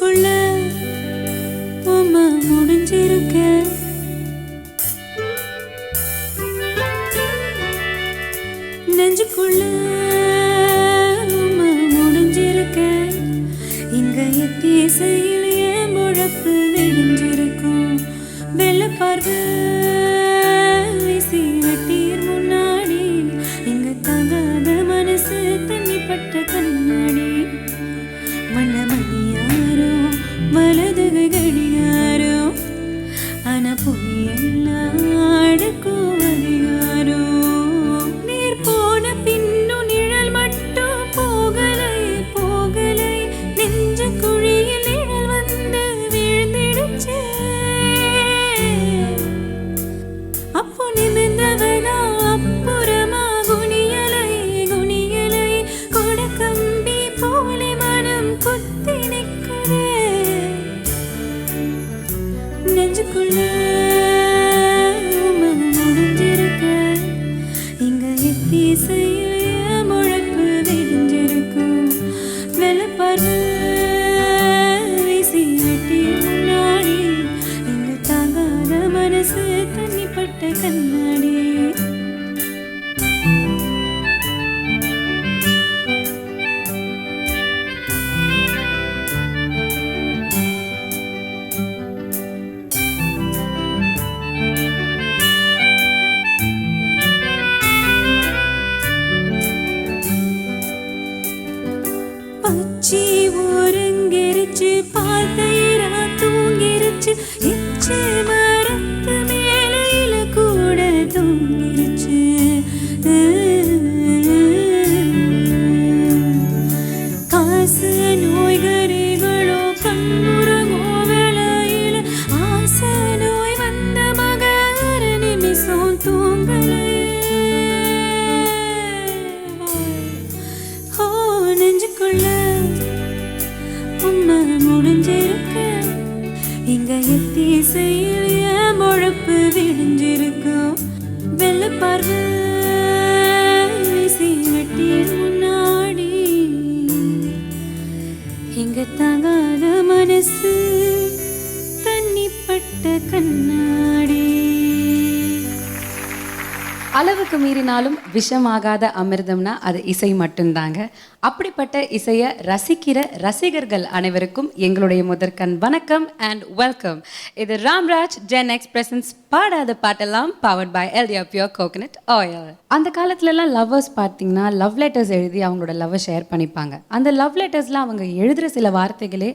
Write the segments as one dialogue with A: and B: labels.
A: நெஞ்சுக்குள்ள உம்மை முடிஞ்சிருக்க நெஞ்சுக்குள்ள உம்மை முடிஞ்சிருக்க இங்க எத்தீசையில் என் முழப்பு விடிஞ்சிருக்கும் வெள்ள பார்வை வீசி வெட்டீர் முன்னாடி இங்க தங்காத மனசு தண்ணிப்பட்ட கண்ணாடி மண்ண மணியாரோ வலதுகை கடியாரோ ஆனா பொய்யெல்லாம் அடுக்கும் அதிகாரோ நீர் போன பின்னும் நிழல் மட்டும் போகலை போகலை நெஞ்ச குழியில் நிழல் வந்து வீழ்ந்திடுச்சு அப்போ நிமிர்ந்தவனா அப்புறமா குனியலை குனியலை கொட கம்பி போலே மனம் குத்தி நிற்குதே நெஞ்சுக்குள்ள உம்மை முடிஞ்சிருக்க இங்க எத்தீசையில் என் முழப்பு விடிஞ்சிருக்கும் வெள்ளப்பார்வை வீசி வெட்டீர் முன்னாடி இங்க தாங்காத மனசு தண்ணிப்பட்ட கண்ணாடி பச்சி ஒருங்கிருச்சு பால் தயிரா தூங்கிருச்சு இச்சு மரத்து மேலையில கூட தூங்கிருச்சு காசு நோய்கறிகளோ கண்ணுறங்கோ வேளையில ஆசை நோய் வந்த மக அரை நிமிஷம் தூங்கலை ஓ நெஞ்சுக்குள்ள உம்மை முடிஞ்சிருக்க இங்க எத்தீசையில் என் முழப்பு விடிஞ்சிருக்கும் வெள்ள பார்வை வீசி வெட்டீர் முன்னாடி இங்க தாங்காத மனசு தண்ணிப்பட்ட கண்ணாடி
B: அளவுக்கு மீறினாலும் விஷமாகாத அமிர்தம்னா அது இசை மட்டும்தாங்க. அப்படிப்பட்ட இசையை ரசிக்கிற ரசிகர்கள் அனைவருக்கும் எங்களுடைய முதற்கண் வணக்கம் அண்ட் வெல்கம். இது ராம்ராஜ் ஜென் எக்ஸ்பிரஷன்ஸ் பாடாத பாட்டெல்லாம் powered by LDR pure coconut oil. அந்த காலத்துலலாம் லவ்வர்ஸ் பார்த்தீங்கன்னா லவ் லெட்டர்ஸ் எழுதி அவங்களோட லவ்வை ஷேர் பண்ணிப்பாங்க. அந்த லவ் லெட்டர்ஸில் அவங்க எழுதுகிற சில வார்த்தைகளே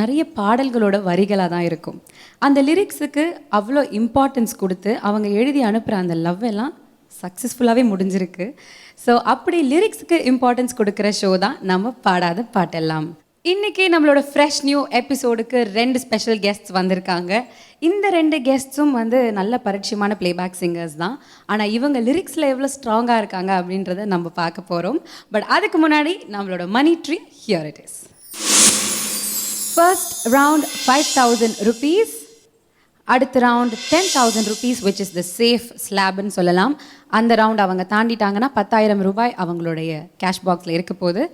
B: நிறைய பாடல்களோட வரிகளாக தான் இருக்கும். அந்த லிரிக்ஸுக்கு அவ்வளோ இம்பார்ட்டன்ஸ் கொடுத்து அவங்க எழுதி அனுப்புகிற அந்த லவ் எல்லாம் சக்ஸஸ்ஃபுல்லாகவே முடிஞ்சிருக்கு. ஸோ அப்படி லிரிக்ஸுக்கு இம்பார்ட்டன்ஸ் கொடுக்குற ஷோ தான் நம்ம பாடாத பாட்டெல்லாம். இன்றைக்கி நம்மளோட ஃப்ரெஷ் நியூ எபிசோடுக்கு 2 ஸ்பெஷல் கெஸ்ட்ஸ் வந்திருக்காங்க. இந்த 2 கெஸ்ட்ஸும் நல்ல பரிச்சயமான பிளேபேக் சிங்கர்ஸ் தான். ஆனால் இவங்க லிரிக்ஸில் எவ்வளோ ஸ்ட்ராங்காக இருக்காங்க அப்படின்றத நம்ம பார்க்க போகிறோம். பட் அதுக்கு முன்னாடி நம்மளோட money tree here it is. First round 5,000 rupees. அடுத்த round 10,000 rupees which is the safe slabன்னு சொல்லலாம். அந்த ரவுண்ட் அவங்க தாண்டிட்டாங்கன்னா 10,000 ரூபாய் அவங்களுடைய கேஷ் பாக்ஸில் இருக்க போகுது.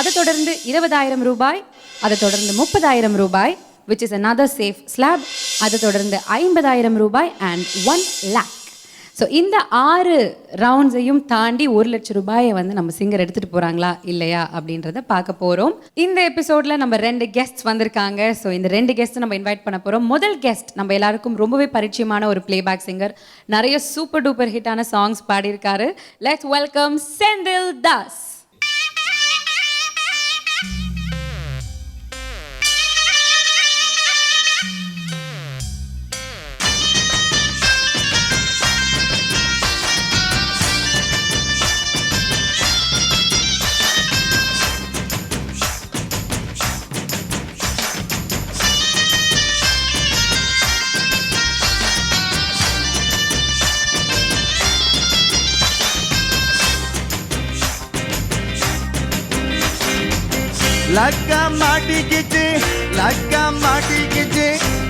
B: அதை தொடர்ந்து 20,000 ரூபாய், அதை தொடர்ந்து 30,000 ரூபாய் which is another safe slab, அதை தொடர்ந்து 50,000 ரூபாய் and 1 lakh. ஸோ இந்த 6 ரவுண்ட்ஸையும் தாண்டி 1 லட்சம் ரூபாயை நம்ம சிங்கர் எடுத்துகிட்டு போகிறாங்களா இல்லையா அப்படின்றத பார்க்க போகிறோம். இந்த எபிசோடில் நம்ம 2 கெஸ்ட்ஸ் வந்திருக்காங்க. ஸோ இந்த 2 கெஸ்ட்டை நம்ம இன்வைட் பண்ண போகிறோம். முதல் கெஸ்ட் நம்ம எல்லாருக்கும் ரொம்பவே பரிச்சயமான ஒரு பிளேபேக் சிங்கர், நிறைய சூப்பர் டூப்பர் ஹிட்டான சாங்ஸ் பாடியிருக்காரு. Let's welcome Senthil Das.
C: லக்கா மாட்டிக்கிச்சு லக்கா மாட்டிக்கிச்சு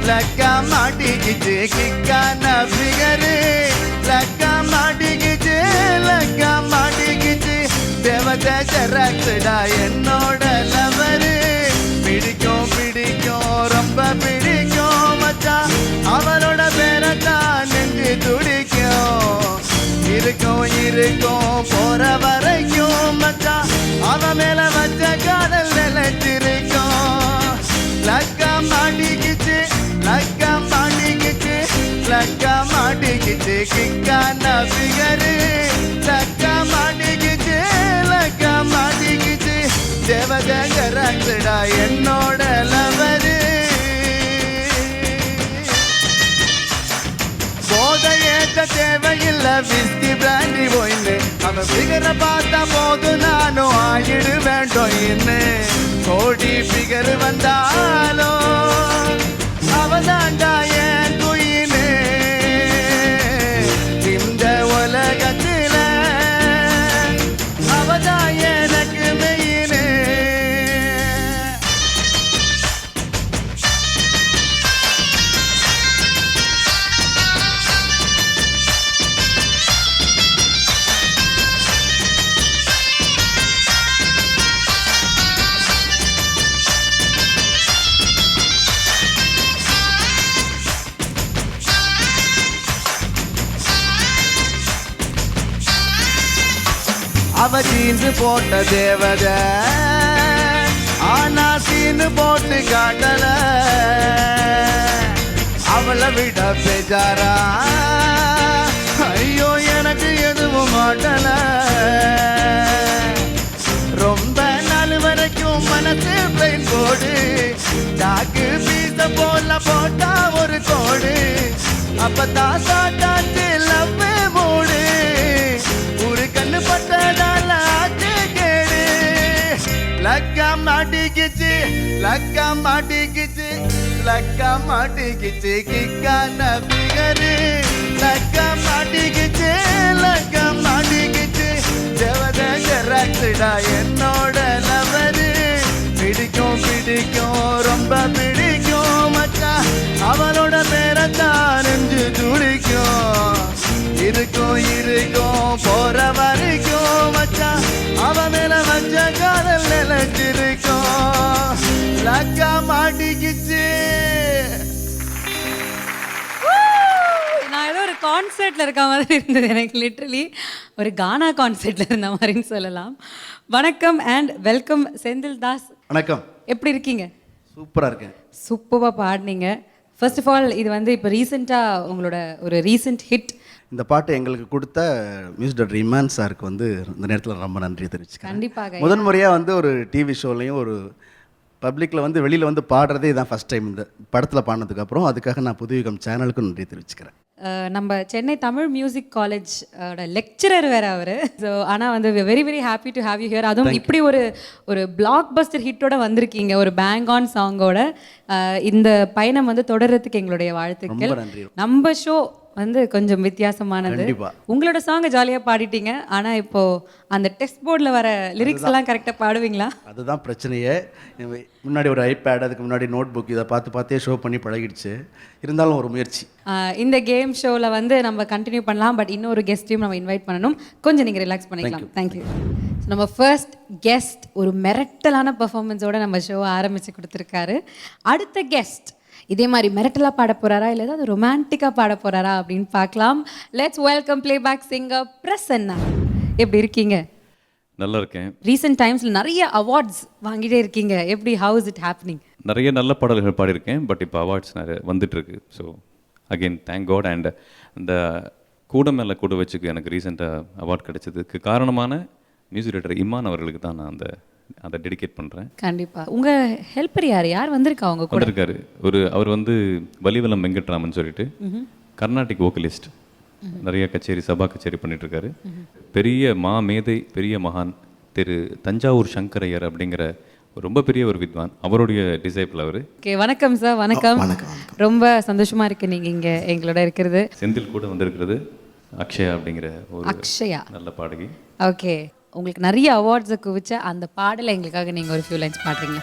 C: லக்கா மாட்டிக்கிச்சு கிக்கான ஃபிகரு லக்கா மாட்டிக்கிச்சு லக்கா மாட்டிக்கிச்சு தேவதை ஜெராக்ஸ்டா என்னோட லவரு பிடிக்கும் பிடிக்கும் கிக்கான பிகரு லக்கா மாட்டிக்கிச்சு லக்கா மாட்டிக்கிச்சு தேவதங்கராங்கடா என்னோட லவரு போதை ஏற்ற தேவையில்லை விஸ்கி பிராண்டி போயின்னு அவன் பிகரை பார்த்தா போது நானும் ஆயிடு வேண்டும் இன்னு கோடி பிகர் வந்தாலும் அவதாண்டா என் குயினு இந்த உலகத்தில அவதான் எனக்கு மெயினு அவ ஜீன்ஸ் போட்ட தேவத ஆனா சீனு போட்டு காட்டல அவளை விட பேஜாரா ஐயோ எனக்கு எதுவும் மாட்டல ரொம்ப நாள் வரைக்கும் மனசு பிளைன் போடு டாக்கு பீச போல போட்டா ஒரு கோடு அப்பதான் சாட்டாச்சு லவ் மூடு ஒரு கண்ணு பட்டதால ஆச்சு கேடு லக்கா மாட்டிக்கிச்சு லக்கா மாட்டிக்கிச்சு லக்கா மாட்டிக்கிச்சு கிக்கான பிகரு லக்கா மாட்டிக்கிச்சு லக்கா மாட்டிக்கிச்சு தேவதங்கராங்கடா என்னோட லவரு பிடிக்கும் பிடிக்கும் ரொம்ப பிடிக்கும் மச்சான் அவளோட பேரத்தான் நெஞ்சு துடிக்கும் இருக்கும் இருக்கும் போற வரைக்கும் மச்சான் அவ மேல வச்ச காதல் நிலைச்சிருக்கும் லக்கா மாட்டிக்கிச்சு
B: நான் ஏதோ ஒரு கான்சர்ட்ல இருக்க மாதிரி இருந்தது எனக்கு லிட்ரலி ஒரு கானா கான்சர்ட்ல இருந்த மாதிரின்னு சொல்லலாம். வணக்கம் அண்ட் வெல்கம் செந்தில் தாஸ்.
C: வணக்கம்.
B: எப்படி இருக்கீங்க?
C: சூப்பரா இருக்கேன்.
B: சூப்பராக பாடினீங்க. ஃபர்ஸ்ட் ஆஃப் ஆல் இது வந்து இப்போ ரீசெண்டாக உங்களோட ஒரு ரீசெண்ட் ஹிட்.
C: இந்த பாட்டு எங்களுக்கு கொடுத்த மியூசிக் டைரக்டர் இமான் சாருக்கு வந்து இந்த நேரத்தில் ரொம்ப நன்றி தெரிவிச்சுக்கிறேன்.
B: கண்டிப்பாக.
C: முதன்முறையாக வந்து ஒரு டிவி ஷோலையும் ஒரு பப்ளிக்கில் வந்து வெளியில் வந்து பாடுறதே இதான் ஃபஸ்ட் டைம் இந்த படத்தில் பாடினதுக்கப்புறம். அதுக்காக நான் புதுயுகம் சேனலுக்கும் நன்றி தெரிவிச்சுக்கிறேன்.
B: நம்ம Chennai Tamil music college lecturer வேறு அவர். ஸோ ஆனால் வந்து very very happy to have you here. அதுவும் இப்படி ஒரு பிளாக் பஸ்டர் ஹிட்டோட வந்திருக்கீங்க, ஒரு பேங் ஆன் சாங்கோட. இந்த பயணம் வந்து தொடர்றதுக்கு எங்களுடைய வாழ்த்துக்கள். நம்ம ஷோ வந்து கொஞ்சம் வித்தியாசமானது. உங்களோட சாங்கை ஜாலியாக பாடிட்டீங்க, ஆனால் இப்போ அந்த டெஸ்ட் போர்டில் வர லிரிக்ஸ் எல்லாம் கரெக்டாக பாடுவீங்களா?
C: அதுதான் பிரச்சனையே. முன்னாடி ஒரு ஐபேட், அதுக்கு முன்னாடி நோட் புக், இதை பார்த்தே ஷோ பண்ணி பழகிடுச்சு. இருந்தாலும் ஒரு முயற்சி.
B: இந்த கேம் ஷோவில் வந்து நம்ம கண்டினியூ பண்ணலாம், பட் இன்னொரு கெஸ்ட்டையும் நம்ம இன்வைட் பண்ணணும். கொஞ்சம் நீங்கள் ரிலாக்ஸ் பண்ணிக்கலாம். தேங்க்யூ. நம்ம ஃபர்ஸ்ட் கெஸ்ட் ஒரு மிரட்டலான பெர்ஃபார்மன்ஸோடு நம்ம ஷோ ஆரம்பித்து கொடுத்துருக்காரு. அடுத்த கெஸ்ட் இதே மாதிரி மிரட்டலாக பாட போகிறாரா இல்லை ஏதாவது ரொமான்டிக்காக பாட போகிறாரா அப்படின்னு பார்க்கலாம். Let's welcome playback singer Prasanna. எப்படி இருக்கீங்க?
D: நல்லா இருக்கேன்.
B: ரீசெண்ட் டைம்ஸில் நிறைய அவார்ட்ஸ் வாங்கிட்டே இருக்கீங்க. எப்படி, ஹவு இஸ் இட் ஹேப்பனிங்?
D: நிறைய நல்ல பாடல்கள் பாடியிருக்கேன், பட் இப்போ அவார்ட்ஸ் நிறைய வந்துட்டுருக்கு. So again thank God. And இந்த கூட மேலே கூட வச்சுக்கு எனக்கு ரீசெண்டாக அவார்ட் கிடைச்சதுக்கு காரணமான மியூசிக் டைரக்டர் இமான் அவர்களுக்கு தான் நான் அதை டெடிகேட் பண்ணுறேன்.
B: கண்டிப்பாக. உங்கள் ஹெல்ப்பர் யார் வந்திருக்கா? அவங்க கூட
D: வந்திருக்காரு. அவர் வந்து வலிவலம் வெங்கட்ராமன் சொல்லிட்டு கர்நாடிக் வோக்கலிஸ்ட், நிறைய கச்சேரி, சபா கச்சேரி பண்ணிட்டுருக்காரு. பெரிய மேதை, பெரிய மகான் திரு தஞ்சாவூர் சங்கரையர் அப்படிங்கிற ரொம்ப பெரிய ஒரு வித்வான், அவருடைய டிசைபிள் அவர்.
B: ஓகே, வணக்கம் சார். வணக்கம். ரொம்ப சந்தோஷமாக இருக்குது நீங்கள் இங்கே எங்களோட இருக்கிறது.
D: செந்தில் கூட வந்திருக்கிறது அக்ஷயா அப்படிங்கிற ஒரு
B: அக்ஷயா
D: நல்ல பாடகி.
B: ஓகே, உங்களுக்கு நிறைய அவார்ட்ஸை குவிச்ச அந்த பாடலை எங்களுக்காக நீங்கள் ஒரு ஃபியூ லைன்ஸ் பாடுறீங்க.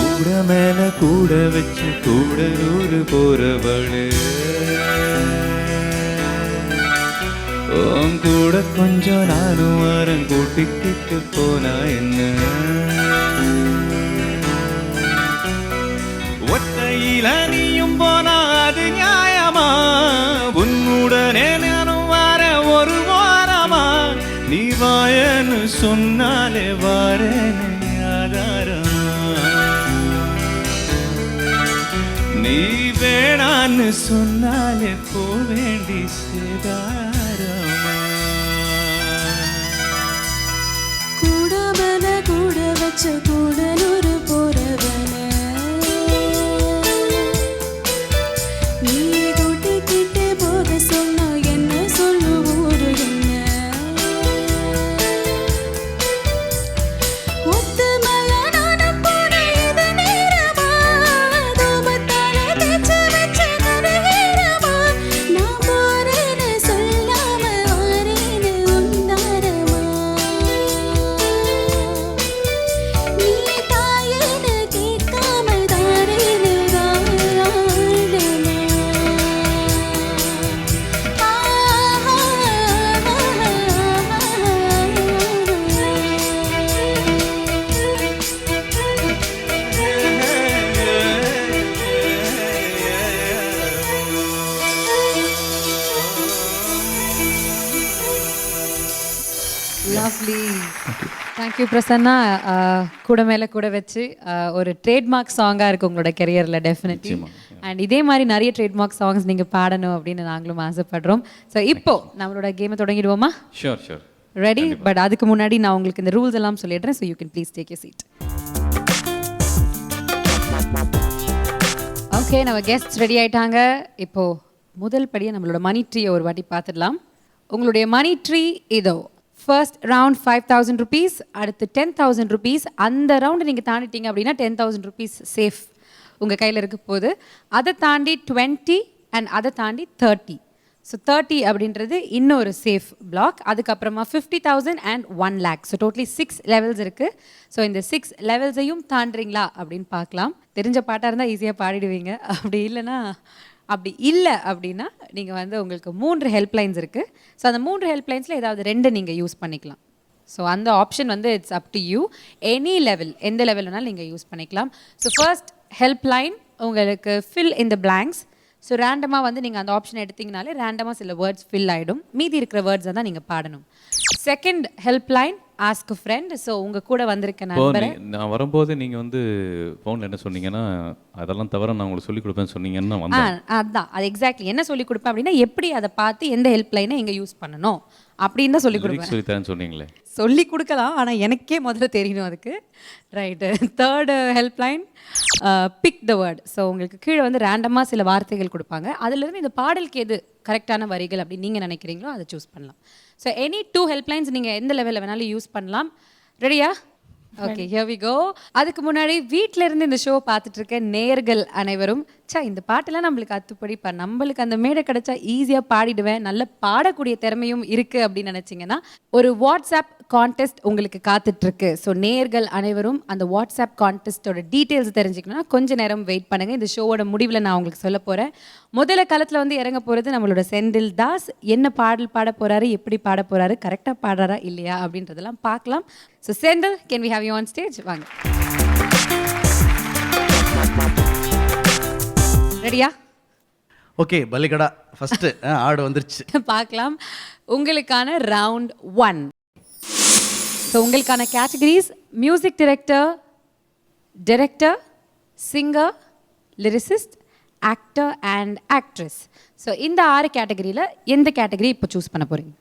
D: கூட மேல கூட வச்சு கூட நூறு போறவளு, கூட கொஞ்சம் நானும் வாரம் கூட்டிக்கிட்டு போனா என்ன, ஒத்தையில நீயும் போனா அது நியாயமா, உன்னுடனே நானும்
E: சொன்னாலே வாரேனே ஆதாரமா, நீ வேணான்னு சொன்னாலே போவேண்டி சேதாரமா.
A: கூடவன கூட வச்ச கூடலூர் போறவன நீ கூட்டிக்கிட்டு போக சொன்னா என்ன சொல்லுவோரு என்ன ஒத்துமைய நானும் போன இது நேரமா தூமத்தால தேய்ச்சு வச்ச கருவீரமா நான் போறேன்னு சொல்லாம வாரேன்னு உண்டாரமா நீ தாயேன்னு கேட்காம தாரேன்னு தாராளமா
B: லவ்லி. தேங்க்யூ பிரசன்னா. கூட மேலே கூட வச்சு ஒரு ட்ரேட்மார்க் சாங்காக இருக்குது உங்களோட கெரியரில் டெஃபினெட்லி. அண்ட் இதே மாதிரி நிறைய ட்ரேட்மார்க் சாங்ஸ் நீங்கள் பாடணும் அப்படின்னு நாங்களும் ஆசைப்படுறோம். ஸோ இப்போ நம்மளோட கேமை தொடங்கிடுவோமா?
D: Sure sure.
B: ரெடி? பட் அதுக்கு முன்னாடி நான் உங்களுக்கு இந்த ரூல்ஸ் எல்லாம் சொல்லிடுறேன். So you can please take you seat. Okay, நம்ம கெஸ்ட்ஸ் ரெடி ஆயிட்டாங்க. இப்போது முதல் படியை நம்மளோட மணி ட்ரீயை ஒரு வாட்டி பார்த்துடலாம். உங்களுடைய மணி ட்ரீ இதோ. ஃபர்ஸ்ட் ரவுண்ட் 5,000 ருபீஸ், அடுத்து 10,000 ருபீஸ். அந்த ரவுண்டு நீங்கள் தாண்டிட்டீங்க அப்படின்னா 10,000 ருபீஸ் சேஃப் உங்கள் கையில் இருக்க போகுது. அதை தாண்டி 20 அண்ட் அதை தாண்டி 30. ஸோ 30 அப்படின்றது இன்னொரு சேஃப் பிளாக். அதுக்கப்புறமா 50,000 and 1 lakh. So totally 6 levels இருக்குது. ஸோ இந்த 6 லெவல்ஸையும் தாண்டுறீங்களா அப்படின்னு பார்க்கலாம். தெரிஞ்ச பாட்டாக இருந்தால் ஈஸியாக பாடிடுவீங்க. அப்படி இல்லைன்னா அப்படி இல்லை அப்படின்னா நீங்கள் வந்து உங்களுக்கு 3 ஹெல்ப்லைன்ஸ் இருக்குது. ஸோ அந்த 3 ஹெல்ப்லைன்ஸில் ஏதாவது 2 நீங்கள் யூஸ் பண்ணிக்கலாம். ஸோ அந்த ஆப்ஷன் வந்து it's up to you. Any level, எந்த லெவல் வேணாலும் நீங்கள் யூஸ் பண்ணிக்கலாம். ஸோ ஃபர்ஸ்ட் ஹெல்ப்லைன் உங்களுக்கு fill in the blanks. So ரேண்டமாக வந்து நீங்கள் அந்த ஆப்ஷன் எடுத்தீங்கனாலே ரேண்டமாக சில வேர்ட்ஸ் ஃபில் ஆகிடும். மீதி இருக்கிற வேர்ட்ஸை தான் நீங்கள் பாடணும். Second helpline ask a friend. So உங்கள் கூட வந்திருக்க நண்பரை
D: நான் வரும்போது நீங்கள் வந்து ஃபோனில் என்ன சொன்னீங்கன்னா அதெல்லாம் தவிர நான் உங்களுக்கு சொல்லிக் கொடுப்பேன்னு சொன்னீங்கன்னா வந்தேன்.
B: அதுதான் அது எக்ஸாக்ட்லி என்ன சொல்லிக் கொடுப்பேன் அப்படின்னா எப்படி அதை பார்த்து எந்த ஹெல்ப்லைனை எங்கே யூஸ் பண்ணணும் அப்படின்னு தான் சொல்லிக் கொடுப்பேன்.
D: சொல்லி தரேன்னு சொன்னீங்களே.
B: சொல்லி கொடுக்கலாம், ஆனால் எனக்கே முதல்ல தெரியணும் அதுக்கு. Right. Third helpline pick the word. So உங்களுக்கு கீழே வந்து ரேண்டமாக சில வார்த்தைகள் கொடுப்பாங்க. அதுலேருந்து இந்த பாடலுக்கு எது கரெக்டான வரிகள் அப்படின்னு நீங்கள் நினைக்கிறீங்களோ அதை சூஸ் பண்ணலாம். ஸோ எனி 2 ஹெல்ப்லைன்ஸ் நீங்கள் எந்த லெவலில் வேணாலும் யூஸ் பண்ணலாம். ரெடியா? Okay, here we go. அதுக்கு முன்னாடி வீட்டில இருந்து இந்த ஷோ பார்த்துட்டு இருக்க நேயர்கள் அனைவரும், இந்த பாட்டெல்லாம் நம்மளுக்கு அத்துப்படிப்பா, நம்மளுக்கு அந்த மேடை கிடைச்சா ஈஸியாக பாடிடுவேன், நல்ல பாடக்கூடிய திறமையும் இருக்குது அப்படின்னு நினச்சிங்கன்னா ஒரு வாட்ஸ்அப் கான்டெஸ்ட் உங்களுக்கு காத்துட்ருக்கு. ஸோ நேயர்கள் அனைவரும் அந்த வாட்ஸ்அப் கான்டெஸ்ட்டோட டீட்டெயில்ஸ் தெரிஞ்சுக்கணும்னா கொஞ்ச நேரம் வெயிட் பண்ணுங்கள். இந்த ஷோவோட முடிவில் நான் உங்களுக்கு சொல்ல போகிறேன். முதல்ல களத்தில் வந்து இறங்க போகிறது நம்மளோட செந்தில் தாஸ். என்ன பாடல் பாட போகிறாரு, எப்படி பாட போகிறாரு, கரெக்டாக பாடுறாரா இல்லையா அப்படின்றதெல்லாம் பார்க்கலாம். So Senthil, can we have you on stage? வாங்க. ரெடியா?
F: ஓகே, பலிகடா ஃபர்ஸ்ட் ஆடு வந்துருச்சு.
B: பார்க்கலாம். உங்களுக்கான ரவுண்ட் 1. ஸோ உங்களுக்கான categories music director, singer, lyricist, actor and actress. So இந்த 6 கேட்டகரியில் எந்த கேட்டகரி இப்போ சூஸ் பண்ண போகிறீங்க?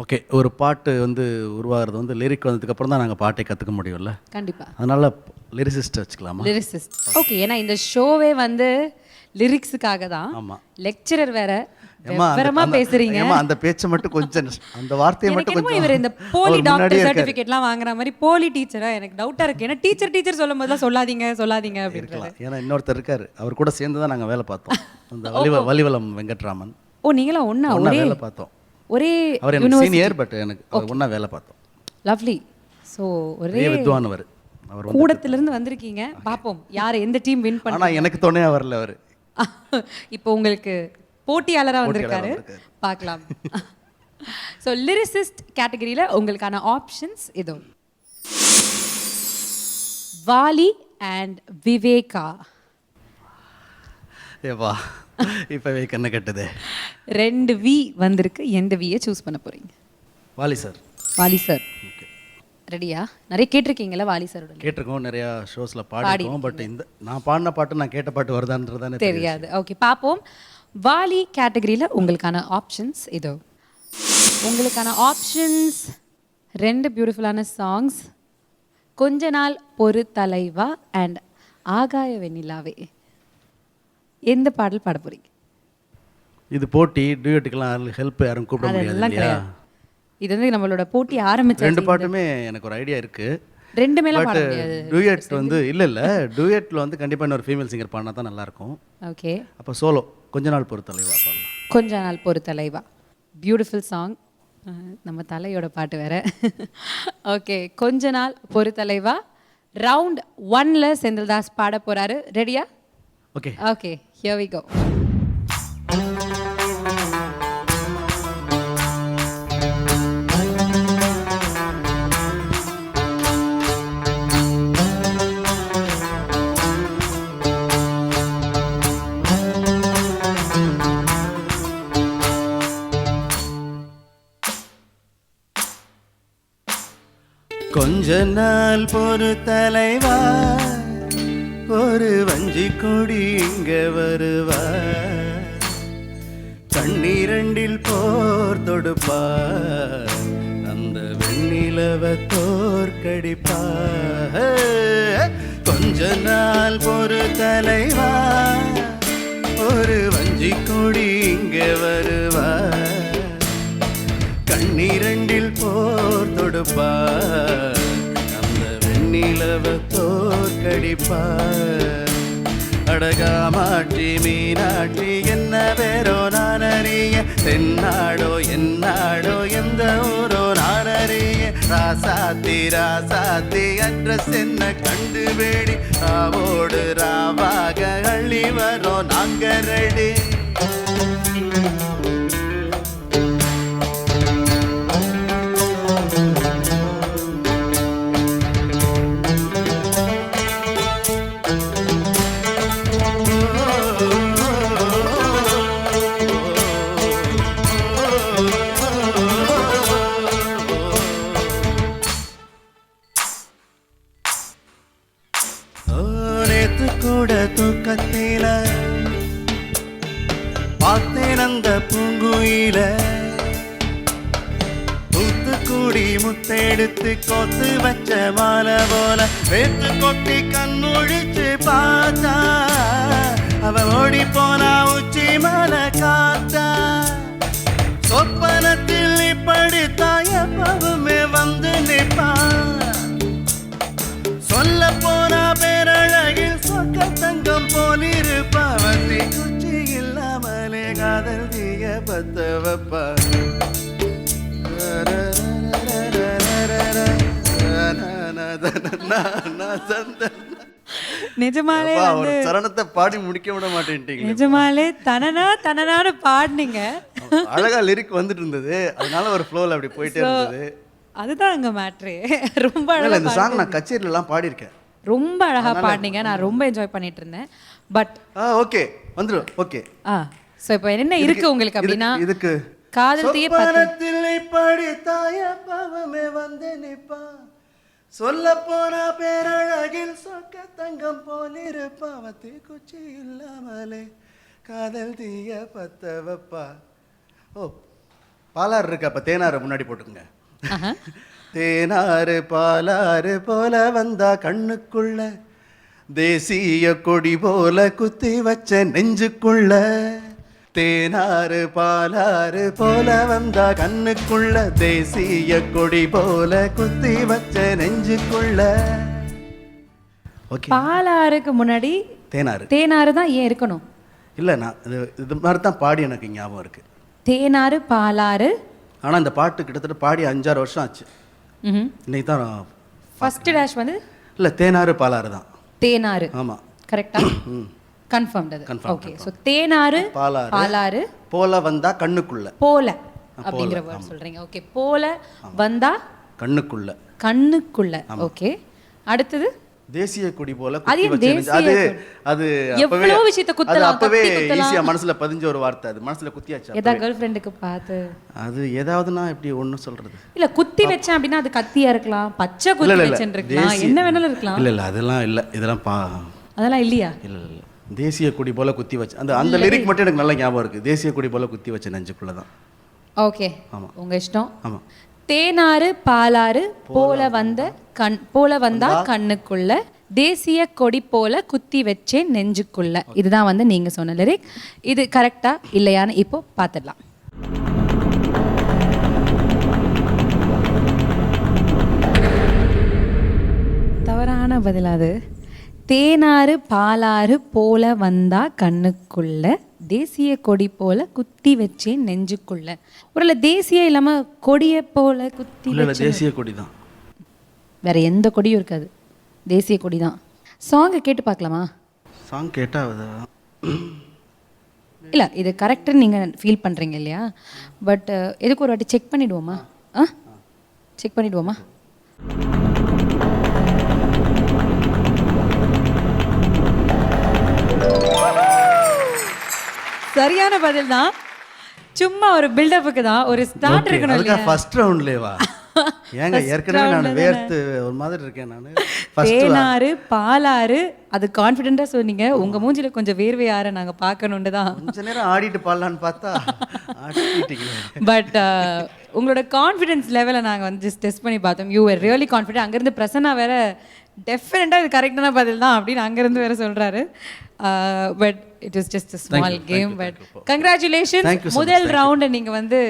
F: ஓகே, ஒரு பாட்டு வந்து உருவாகிறது வந்து லிரிக் வந்ததுக்கப்புறம் தான் நாங்கள் பாட்டை கற்றுக்க முடியும்ல.
B: கண்டிப்பாக.
F: அதனால் லிரிசிஸ்ட் வச்சுக்கலாமா?
B: லிரிசிஸ்ட். ஓகே, ஏன்னா இந்த ஷோவே வந்து லிரிக்ஸுக்காக தான்.
F: ஆமாம்.
B: லெக்சரர் வேற விவரமா பேசுறீங்க.
F: அந்த பேச்சை மட்டும் கொஞ்சம், அந்த வார்த்தையை மட்டும் கொஞ்சம்.
B: இவர் இந்த போலி டாக்டர் சர்டிபிகேட்லாம் வாங்குற மாதிரி போலி டீச்சரா எனக்கு டவுட்டா இருக்கு. ஏன்னா டீச்சர் சொல்லும் போதெல்லாம் சொல்லாதீங்க அப்படின்னு.
F: ஏன்னா இன்னொருத்தர் இருக்காரு, அவர் கூட சேர்ந்து தான் நாங்கள் வேலை பார்த்தோம். அந்த வலிவலம் வெங்கட்ராமன்.
B: ஓ, நீங்களாம் ஒண்ணா
F: வேலை பார்த்தோம்.
B: ஒரே
F: அவர் எனக்கு சீனியர், பட் எனக்கு ஒண்ணா வேலை பார்த்தோம்.
B: லவ்லி. ஸோ ஒரே
F: வித்வானவர். அவர்
B: கூடத்திலிருந்து வந்திருக்கீங்க. பார்ப்போம் யார் எந்த டீம் வின் பண்ண.
F: ஆனால் எனக்கு துணையா வரல அவர்.
B: இப்போ உங்களுக்கு போட்டியாளரா வந்திருக்காரு, பார்க்கலாம். ஸோ லிரிசிஸ்ட் கேட்டகரியில் உங்களுக்கான ஆப்ஷன்ஸ் இதோ. வாலி அண்ட் விவேகா.
F: ஏவா, இப்போவே கண்ணை கட்டுதே.
B: 2 வி வந்திருக்கு. எந்த வியை சூஸ் பண்ண போறீங்க?
F: வாலி சார்.
B: வாலி சார். ரெடியா? நிறைய கேட்டிருக்கீங்களா வாலி சாரோட?
F: கேட்டிருக்கோம், நிறையா ஷோஸில் பாடிருக்கோம். பட் இந்த நான் பாடின பாட்டு நான் கேட்ட பாட்டு வருதான்றதானே
B: தெரியாது. ஓகே, பார்ப்போம். வாலி கேட்டகரியில் உங்களுக்கான ஆப்ஷன்ஸ் இதோ. உங்களுக்கான ஆப்ஷன்ஸ் 2 பியூட்டிஃபுல்லான சாங்ஸ், கொஞ்ச நாள் பொறு தலைவா அண்ட் ஆகாய வெண்ணிலாவே. எந்த பாடல் பாட போறீங்க?
F: இது போட்டி டியூட்டுக்கெல்லாம் ஹெல்ப் யாரும் கூப்பிட முடியாது
B: அதெல்லாம்
F: இல்லையா?
B: கிடையாது. இது வந்து நம்மளோட போட்டி ஆரம்பிச்சு
F: 2 பாட்டுமே எனக்கு ஒரு ஐடியா இருக்கு.
B: 2 மேல
F: பட்
B: பாட முடியாது.
F: டூயட் வந்து இல்லை டூயட்டில் வந்து கண்டிப்பாக இன்னொரு ஃபீமேல் சிங்கர் பாடினா தான் நல்லாயிருக்கும்.
B: ஓகே,
F: அப்போ சோலோ கொஞ்ச நாள் பொறு தலைவா பாடலாம்.
B: கொஞ்ச நாள் பொறு தலைவா, பியூட்டிஃபுல் சாங். நம்ம தலையோட பாட்டு வேற. ஓகே, கொஞ்ச நாள் பொறு தலைவா. ரவுண்ட் 1ல செந்தில்தாஸ் பாட போறாரு. ரெடியா?
F: Okay
B: okay, here we go.
C: கொஞ்ச நாள் பொறு தலைவா, ஒரு வஞ்சி கொடி இங்க வருவா, கண்ணீரண்டில் போர் தொடுப்பா, அந்த வெண்ணிலவ தோற்கடிப்பா. கொஞ்ச நாள் பொறு தலைவா, ஒரு வஞ்சி கொடி இங்க வருவா, கண்ணீரண்டில் போர் தொடுப்பா, அந்த வெண்ணிலவ தோற்கடிப்பா. அடகாமாட்சி மீனாட்சி என்ன பேரோ நான் அறிய, தென்னாடோ என்னாடோ எந்த ஊரோ நான் அறிய, ராசாத்தி ராசாத்தி அட்ரஸ் என்ன கண்டுபிடி, ராவோடு ராவாக அள்ளி வரோம் நாங்க ரெடி. கூட தூக்கத்தில பார்த்தேன் அந்த பூங்குயில, தூத்துக்குடி முத்தெடுத்து கொத்து வச்ச மாலை போல வேத்து கொட்டி கண்முழிச்சு பார்த்தா, அவ ஓடி போனா உச்சி மலை காத்தா. சொப்பனத்தில் இப்படி தாயப்பவுமே வந்து நிப்பா, சொல்ல போனா பேரழகில் சொக்க தங்கம் போலிருப்பா, வந்தி குச்சி இல்லாமலே காதல் தீய பத்த வைப்பா.
B: நிஜமாலே
F: ஒரு சரணத்தை பாடி முடிக்க விட மாட்டேன்ட்டீங்க.
B: நிஜமாலே தனனான பாடுனீங்க.
F: அழகா லிரிக் வந்துட்டு இருந்தது, அதனால ஒரு ஃப்ளோல அப்படி போயிட்டே இருந்தது.
B: அதுதான் அங்க மேட்ரு. ரொம்ப
F: இல்ல, இந்த
B: அழகா
F: சாங் நான் கச்சேரியில எல்லாம் பாடியிருக்கேன்.
B: ரொம்ப அழகா பாடுனீங்க. நான் ரொம்ப என்ஜாய் பண்ணிட்டு இருந்தேன். பட்
F: ஓகே வந்துரும். ஓகே
B: சோ இப்போ என்ன இருக்கு உங்களுக்கு அப்படினா,
F: இதுக்கு
B: காதல் தீய
C: சொப்பனத்தில் இப்படி தாயப்பவுமே வந்து நிப்பா, சொல்ல போனா பேரழகில் சொக்க தங்கம் போலிருப்பா, வத்தி குச்சி இல்லாமலே காதல் தீய பத்த வைப்பா. ஓ பாலாறு இருக்கு, அப்ப தேனாறு முன்னாடி போட்டுக்குங்க. தேனாறு பாலாறு போல வந்தா கண்ணுக்குள்ள, தேசிய கொடி போல குத்தி வச்ச நெஞ்சுக்குள்ள, தேனாறு பாலாறு போல வந்தா கண்ணுக்குள்ள, தேசிய கொடி போல குத்தி வச்ச நெஞ்சுக்குள்ள. ஓகே,
B: பாலாறுக்கு முன்னாடி தேனாறு தான் ஏன் இருக்கணும்?
F: இல்லை, நான் இது மாதிரி தான் பாடி எனக்கு ஞாபகம் இருக்கு.
B: தேனாறு பாலாறு.
F: ஆனால் இந்த பாட்டு கிட்டத்தட்ட பாடி 5-6 வருஷம் ஆச்சு. இன்னைக்கு தான்
B: ஃபர்ஸ்ட் டேஷ் வந்து
F: இல்லை, தேனாறு பாலாறு தான்.
B: தேனாறு,
F: ஆமாம்,
B: கரெக்டா? கன்ஃபர்ம்ட் அது. ஓகே, சோ தேனாறு பாலாறு
F: போல வந்தா கண்ணுக்குள்ள,
B: போல அப்படிங்கிற வேர்ட் சொல்றீங்க. ஓகே, போல வந்தா
F: கண்ணுக்குள்ள.
B: கண்ணுக்குள்ள. ஓகே, அடுத்தது
F: தேசிய கொடி போல
B: அது
F: குத்தி
B: ஏன்
F: வச்ச
B: தேசிய
F: அது
B: கொடி?
F: அது
B: எவ்வளோ விஷயத்தை குத்தலாம்,
F: அப்பவே
B: கத்தி குத்தலாம்.
F: ஈஸியா மனசுல பதிஞ்ச ஒரு வார்த்தை, அது மனசுல குத்தியாச்சு
B: ஏதா
F: அப்பவே.
B: கேர்ள் ஃப்ரெண்டுக்கு பார்த்து
F: அது ஏதாவதுன்னா எப்படி ஒண்ணு சொல்றது?
B: இல்ல குத்தி வச்சேன் அப்படின்னா அது கத்தியா இருக்கலாம், பச்சை
F: இல்ல
B: குத்தி
F: இல்ல
B: வச்சேன்னு இருக்கலாம்,
F: தேசிய-
B: என்ன வேணாலும் இருக்கலாம்.
F: இல்ல இல்ல அதெல்லாம் இல்ல, இதெல்லாம்
B: அதெல்லாம் இல்லையா?
F: இல்ல இல்ல தேசிய கொடி போல குத்தி வச்ச அந்த லிரிக் மட்டும் எனக்கு நல்ல ஞாபகம் இருக்கு. தேசிய கொடி போல குத்தி வச்ச நெஞ்சுக்குள்ள தான்.
B: ஓகே,
F: ஆமா.
B: உங்க இஷ்டம்.
F: ஆமா.
B: தேனாறு பாலாறு போல வந்தா கண்ணுக்குள்ள, தேசிய கொடி போல குத்தி வச்சேன் நெஞ்சுக்குள்ள. இதுதான் வந்து நீங்க சொன்ன லிரிக். இது கரெக்டா இல்லையான்னு இப்போ பார்த்துடலாம். தவறான பதில் அது. தேனாறு பாலாறு போல வந்தா கண்ணுக்குள்ள, தேசிய கொடி போல குத்தி வச்சேன் நெஞ்சுக்குள்ள. ஒருவேளை தேசிய இல்லாம கொடியை போல குத்தி
F: இல்ல இல்ல
B: வச்ச,
F: தேசிய கொடி தான்.
B: வேற எந்த கொடியும் இருக்காது, தேசிய கொடி தான். சாங்கை கேட்டு பார்க்கலாமா?
F: சாங் கேட்டா
B: இல்ல இது கரெக்டுன்னு நீங்க ஃபீல் பண்றீங்க இல்லையா? பட் எதுக்கு ஒரு வாட்டி செக் பண்ணிடுவோமா? செக் பண்ணிடுவோமா? சரியான பதில் தான். சும்மா ஒரு பில்டப்புக்கு தான், ஒரு ஸ்டார்ட் இருக்கணும் இல்லையா?
F: ஃபர்ஸ்ட் ரவுண்ட்லேவா? ஏங்க ஏற்கனவே நான் வேர்த்து ஒரு மாதிரி இருக்கேன் நான்.
B: தேனாறு பாலாறு அது கான்ஃபிடென்ட்டா சொன்னீங்க. உங்க மூஞ்சில கொஞ்சம் வேர்வை ஆற நாங்க பார்க்கணும்னு தான்.
F: கொஞ்ச நேரம் ஆடிட்டு பாடலான்னு பார்த்தா ஆடிட்டீங்க.
B: பட் உங்களோட கான்ஃபிடன்ஸ் லெவலை நாங்கள் வந்து ஜஸ்ட் டெஸ்ட் பண்ணி பார்த்தோம். You are really confident. அங்கேருந்து பிரசன்னா வேற டெஃபினட்டாக இது கரெக்டான பதில் தான் அப்படின்னு அங்கேருந்து வேற சொல்கிறாரு. But it is just a small game. But congratulations, முதல் ரவுண்டை நீங்கள் வந்து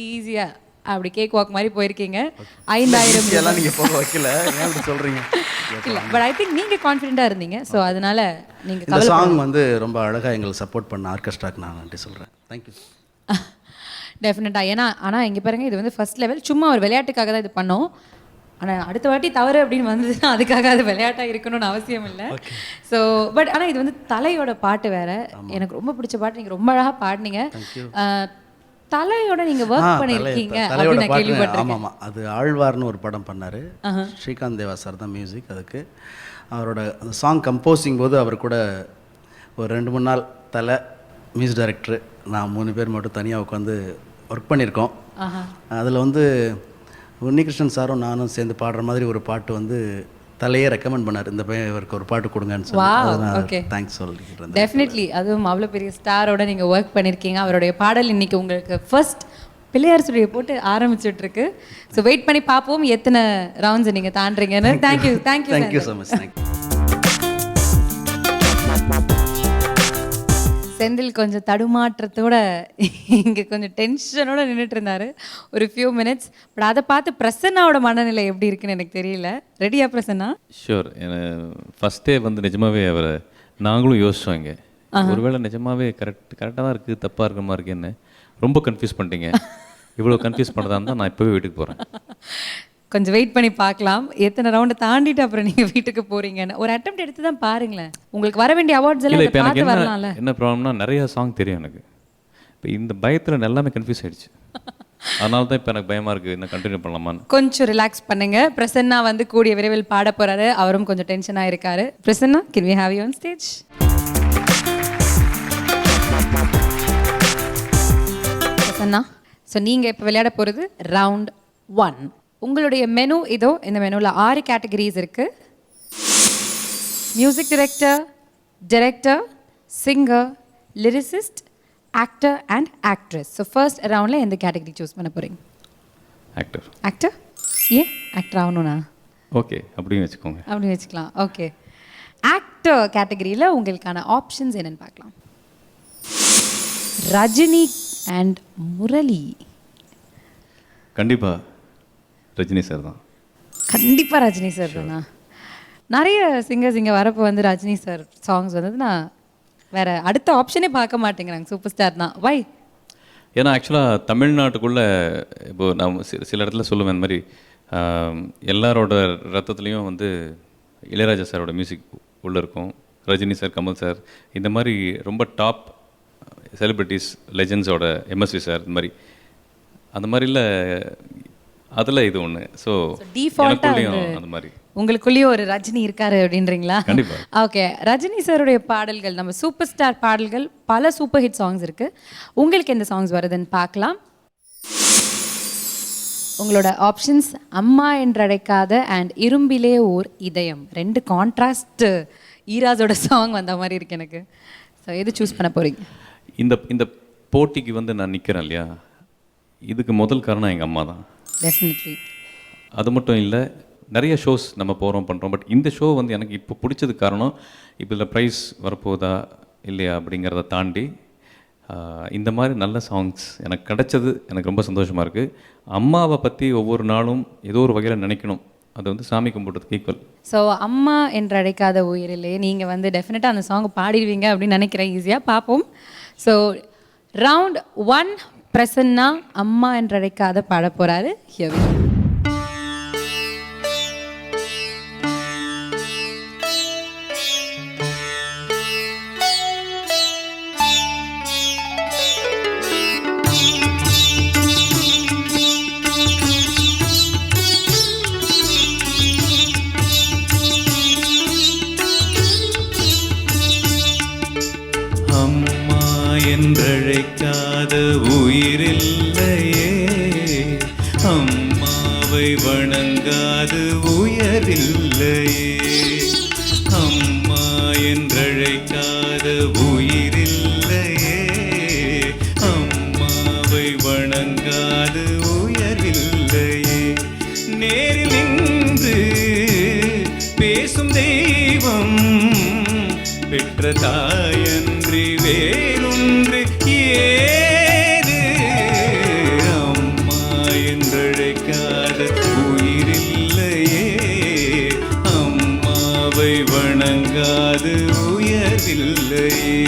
B: ஈஸியாக அப்படி கேக் வாக் மாதிரி போயிருக்கீங்க. 5000
F: எல்லாம் நீங்க போக வைக்கல, ஏன் இப்படி சொல்றீங்க?
B: இல்லை, பட் ஐ திங்க் நீங்கள் கான்ஃபிடென்ட்டாக இருந்தீங்க. ஸோ அதனால நீங்கள்
F: இந்த சாங் வந்து ரொம்ப அழகாக எங்களுக்கு சப்போர்ட் பண்ண ஆர்கெஸ்ட்ராக்கு நான் நன்றி சொல்கிறேன். தேங்க்யூ.
B: டெஃபினட்டாக. ஆனால் இங்கே பாருங்கள், இது வந்து ஃபர்ஸ்ட் லெவல், சும்மா ஒரு விளையாட்டுக்காக தான் இது பண்ணோம். ஆனால் அடுத்த வாட்டி தவறு அப்படின்னு வந்ததுன்னா அதுக்காக அது விளையாட்டாக இருக்கணும்னு அவசியம் இல்லை. ஸோ பட் ஆனால் இது வந்து தலையோட பாட்டு வேற. எனக்கு ரொம்ப பிடிச்ச பாட்டு, நீங்கள் ரொம்ப அழகாக பாடினீங்க. தலையோட நீங்கள் ஒர்க் பண்ணியிருக்கீங்க அப்படின்னு நான் கேள்விப்பட்டிருக்கேன்.
F: ஆமாம் ஆமாம், அது ஆழ்வார்னு ஒரு படம் பண்ணார். ஸ்ரீகாந்த் தேவா சார் தான் மியூசிக் அதுக்கு. அவரோட அந்த சாங் கம்போசிங் போது அவர் கூட ஒரு 2-3 நாள் தலை, மியூசிக் டைரக்டர், நான் 3 பேர் மட்டும் தனியாக உட்காந்து ஒர்க் பண்ணியிருக்கோம். அதில் வந்து உன்னிகிருஷ்ணன் சாரும் நானும் சேர்ந்து பாடுற மாதிரி ஒரு பாட்டு வந்து தலையே ரெக்கமெண்ட் பண்ணார், இந்த பையன் இவருக்கு ஒரு பாட்டு கொடுங்கன்னு சொல்லி. தேங்க்ஸ் சொல்லிக்கிறேன்.
B: டெஃபினெட்லி, அதுவும் அவ்வளோ பெரிய ஸ்டாரோட நீங்கள் ஒர்க் பண்ணியிருக்கீங்க. அவருடைய பாடல் இன்னைக்கு உங்களுக்கு ஃபர்ஸ்ட் பிள்ளையார் சுழியை போட்டு ஆரம்பிச்சுட்டு இருக்கு. ஸோ வெயிட் பண்ணி பார்ப்போம் எத்தனை ரவுண்ட்ஸ் நீங்கள் தாண்டுறீங்கன்னு. Thank you thank you
F: thank you so much. Thank you.
B: Senthil கொஞ்சம் தடுமாற்றத்தோட இங்கே கொஞ்சம் டென்ஷனோட நின்றுட்டு இருந்தார் ஒரு ஃபியூ மினிட்ஸ். பட் அதை பார்த்து பிரசன்னாவோட மனநிலை எப்படி இருக்குன்னு எனக்கு தெரியல. ரெடியா பிரசன்னா?
D: ஷூர். ஃபஸ்ட்டே வந்து நிஜமாவே அவரை நாங்களும் யோசிச்சோம் இங்கே, ஒருவேளை நிஜமாவே கரெக்டாக தான் இருக்குது, தப்பாக இருக்கிற மாதிரி இருக்குன்னு. ரொம்ப கன்ஃபியூஸ் பண்ணிட்டீங்க. இவ்வளோ கன்ஃபியூஸ் பண்ணுறதா இருந்தால் நான் இப்போவே வீட்டுக்கு போகிறேன்.
B: கொஞ்சம் வெயிட் பண்ணி பார்க்கலாம் எத்தனை ரவுண்டை தாண்டிட்டு அப்புறம் நீங்கள் வீட்டுக்கு போகிறீங்கன்னு. ஒரு அட்டெம்ப்ட் எடுத்து தான் பாருங்களேன், உங்களுக்கு வர வேண்டிய அவார்ட்ஸ் எல்லாம்
D: இப்போ எனக்கு
B: வரலாம்ல.
D: என்ன ப்ராப்ளம்னா, நிறைய சாங் தெரியும் எனக்கு. இப்போ இந்த பயத்தில் எல்லாமே கன்ஃபியூஸ் ஆகிடுச்சு. அதனால தான் இப்போ எனக்கு பயமாக இருக்குது, இன்னும் கண்டினியூ பண்ணலாமான்னு.
B: கொஞ்சம் ரிலாக்ஸ் பண்ணுங்க. பிரசன்னா வந்து கூடிய விரைவில் பாட போகிறாரு. அவரும் கொஞ்சம் டென்ஷனாக இருக்காரு. Prasanna, can we have you on stage? Prasanna, so நீங்கள் இப்போ விளையாட போகிறது ரவுண்ட் 1. உங்களுடைய மெனு இதோ. இந்த மெனுவில் 6 கேட்டகரிஸ் இருக்குது. Music director, singer, lyricist, actor and actress. So first ரவுண்டில் எந்த கேட்டகரி சூஸ் பண்ண போகிறீங்க? ஆக்டர். ஏன் ஆக்டர் ஆகணும்னா?
D: ஓகே, அப்படின்னு வச்சுக்கோங்க.
B: அப்படின்னு வச்சுக்கலாம். ஓகே, ஆக்டர் கேட்டகரியில் உங்களுக்கான ஆப்ஷன்ஸ் என்னென்னு பார்க்கலாம். ரஜினி அண்ட் முரளி.
D: கண்டிப்பாக ரஜினி சார் தான்.
B: கண்டிப்பாக ரஜினி சார் தானா? நிறைய சிங்கர்ஸ் இங்கே வரப்போ வந்து ரஜினி சார் சாங்ஸ் வந்தது நான் வேற அடுத்த ஆப்ஷனே பார்க்க மாட்டேங்கிறாங்க. சூப்பர் ஸ்டார் தான். வை?
D: ஏன்னா ஆக்சுவலாக தமிழ்நாட்டுக்குள்ளே இப்போ நான் சில இடத்துல சொல்லுவேன், இந்த மாதிரி எல்லாரோட ரத்தத்துலேயும் வந்து இளையராஜா சாரோட மியூசிக் உள்ளே இருக்கும். ரஜினி சார், கமல் சார், இந்த மாதிரி ரொம்ப டாப் செலிப்ரிட்டிஸ், லெஜெண்ட்ஸோட எம்எஸ்வி சார், இந்த மாதிரி அந்த மாதிரில அதில் இது ஒன்று. ஸோ எனக்குள்ளேயும் அந்த மாதிரி
B: உங்களுக்குள்ளேயே ஒரு ரஜினி இருக்காரு அப்படின்றீங்களா?
D: கண்டிப்பா.
B: ஓகே, ரஜினி சாருடைய பாடல்கள், நம்ம சூப்பர் ஸ்டார் பாடல்கள், பல சூப்பர் ஹிட் சாங்ஸ் இருக்கு. உங்களுக்கு எந்த சாங்ஸ் வருதுன்னு பார்க்கலாம். உங்களோட ஆப்ஷன்ஸ் அம்மா என்றழைக்காத அண்ட் இரும்பிலே ஓர் இதயம். ரெண்டு கான்ட்ராஸ்ட் ஈராஸோட சாங் வந்த மாதிரி இருக்கு எனக்கு. ஸோ எது சூஸ் பண்ண போறீங்க?
D: இந்த போட்டிக்கு வந்து நான் நிற்கிறேன் இல்லையா, இதுக்கு முதல் காரணம் எங்கள் அம்மா தான்.
B: டெஃபினெட்லி.
D: அது மட்டும் இல்லை, நிறைய ஷோஸ் நம்ம போகிறோம் பண்ணுறோம். பட் இந்த ஷோ வந்து எனக்கு இப்போ பிடிச்சது காரணம், இப்போ இதில் ப்ரைஸ் வரப்போதா இல்லையா அப்படிங்கிறத தாண்டி இந்த மாதிரி நல்ல சாங்ஸ் எனக்கு கிடைச்சது எனக்கு ரொம்ப சந்தோஷமாக இருக்குது. அம்மாவை பற்றி ஒவ்வொரு நாளும் ஏதோ ஒரு வகையில் நினைக்கணும். அது வந்து சாமி கும்பிட்றதுக்கு ஈக்குவல்.
B: ஸோ அம்மா என்று அழைக்காத உயிரிலே நீங்கள் வந்து டெஃபினட்டாக அந்த சாங் பாடிடுவீங்க அப்படின்னு நினைக்கிறேன். ஈஸியாக பார்ப்போம். ஸோ ரவுண்ட் 1 பிரசன்னா அம்மா என்று அழைக்காத பாட போகிறாரு. Here we go.
E: அம்மா என்றழைக்காத உயிரில்லையே, அம்மாவை வணங்காது உயரில்லையே. அம்மா என்றழைக்காத உயிரில்லையே, அம்மாவை வணங்காது உயரில்லையே. நேரில் நின்று பேசும் தெய்வம் பெற்ற தாயன்றி வேறொன்று ஏது. அம்மா என்றழைக்காத உயிரில்லையே, அம்மாவை வணங்காது உயர்வில்லையே.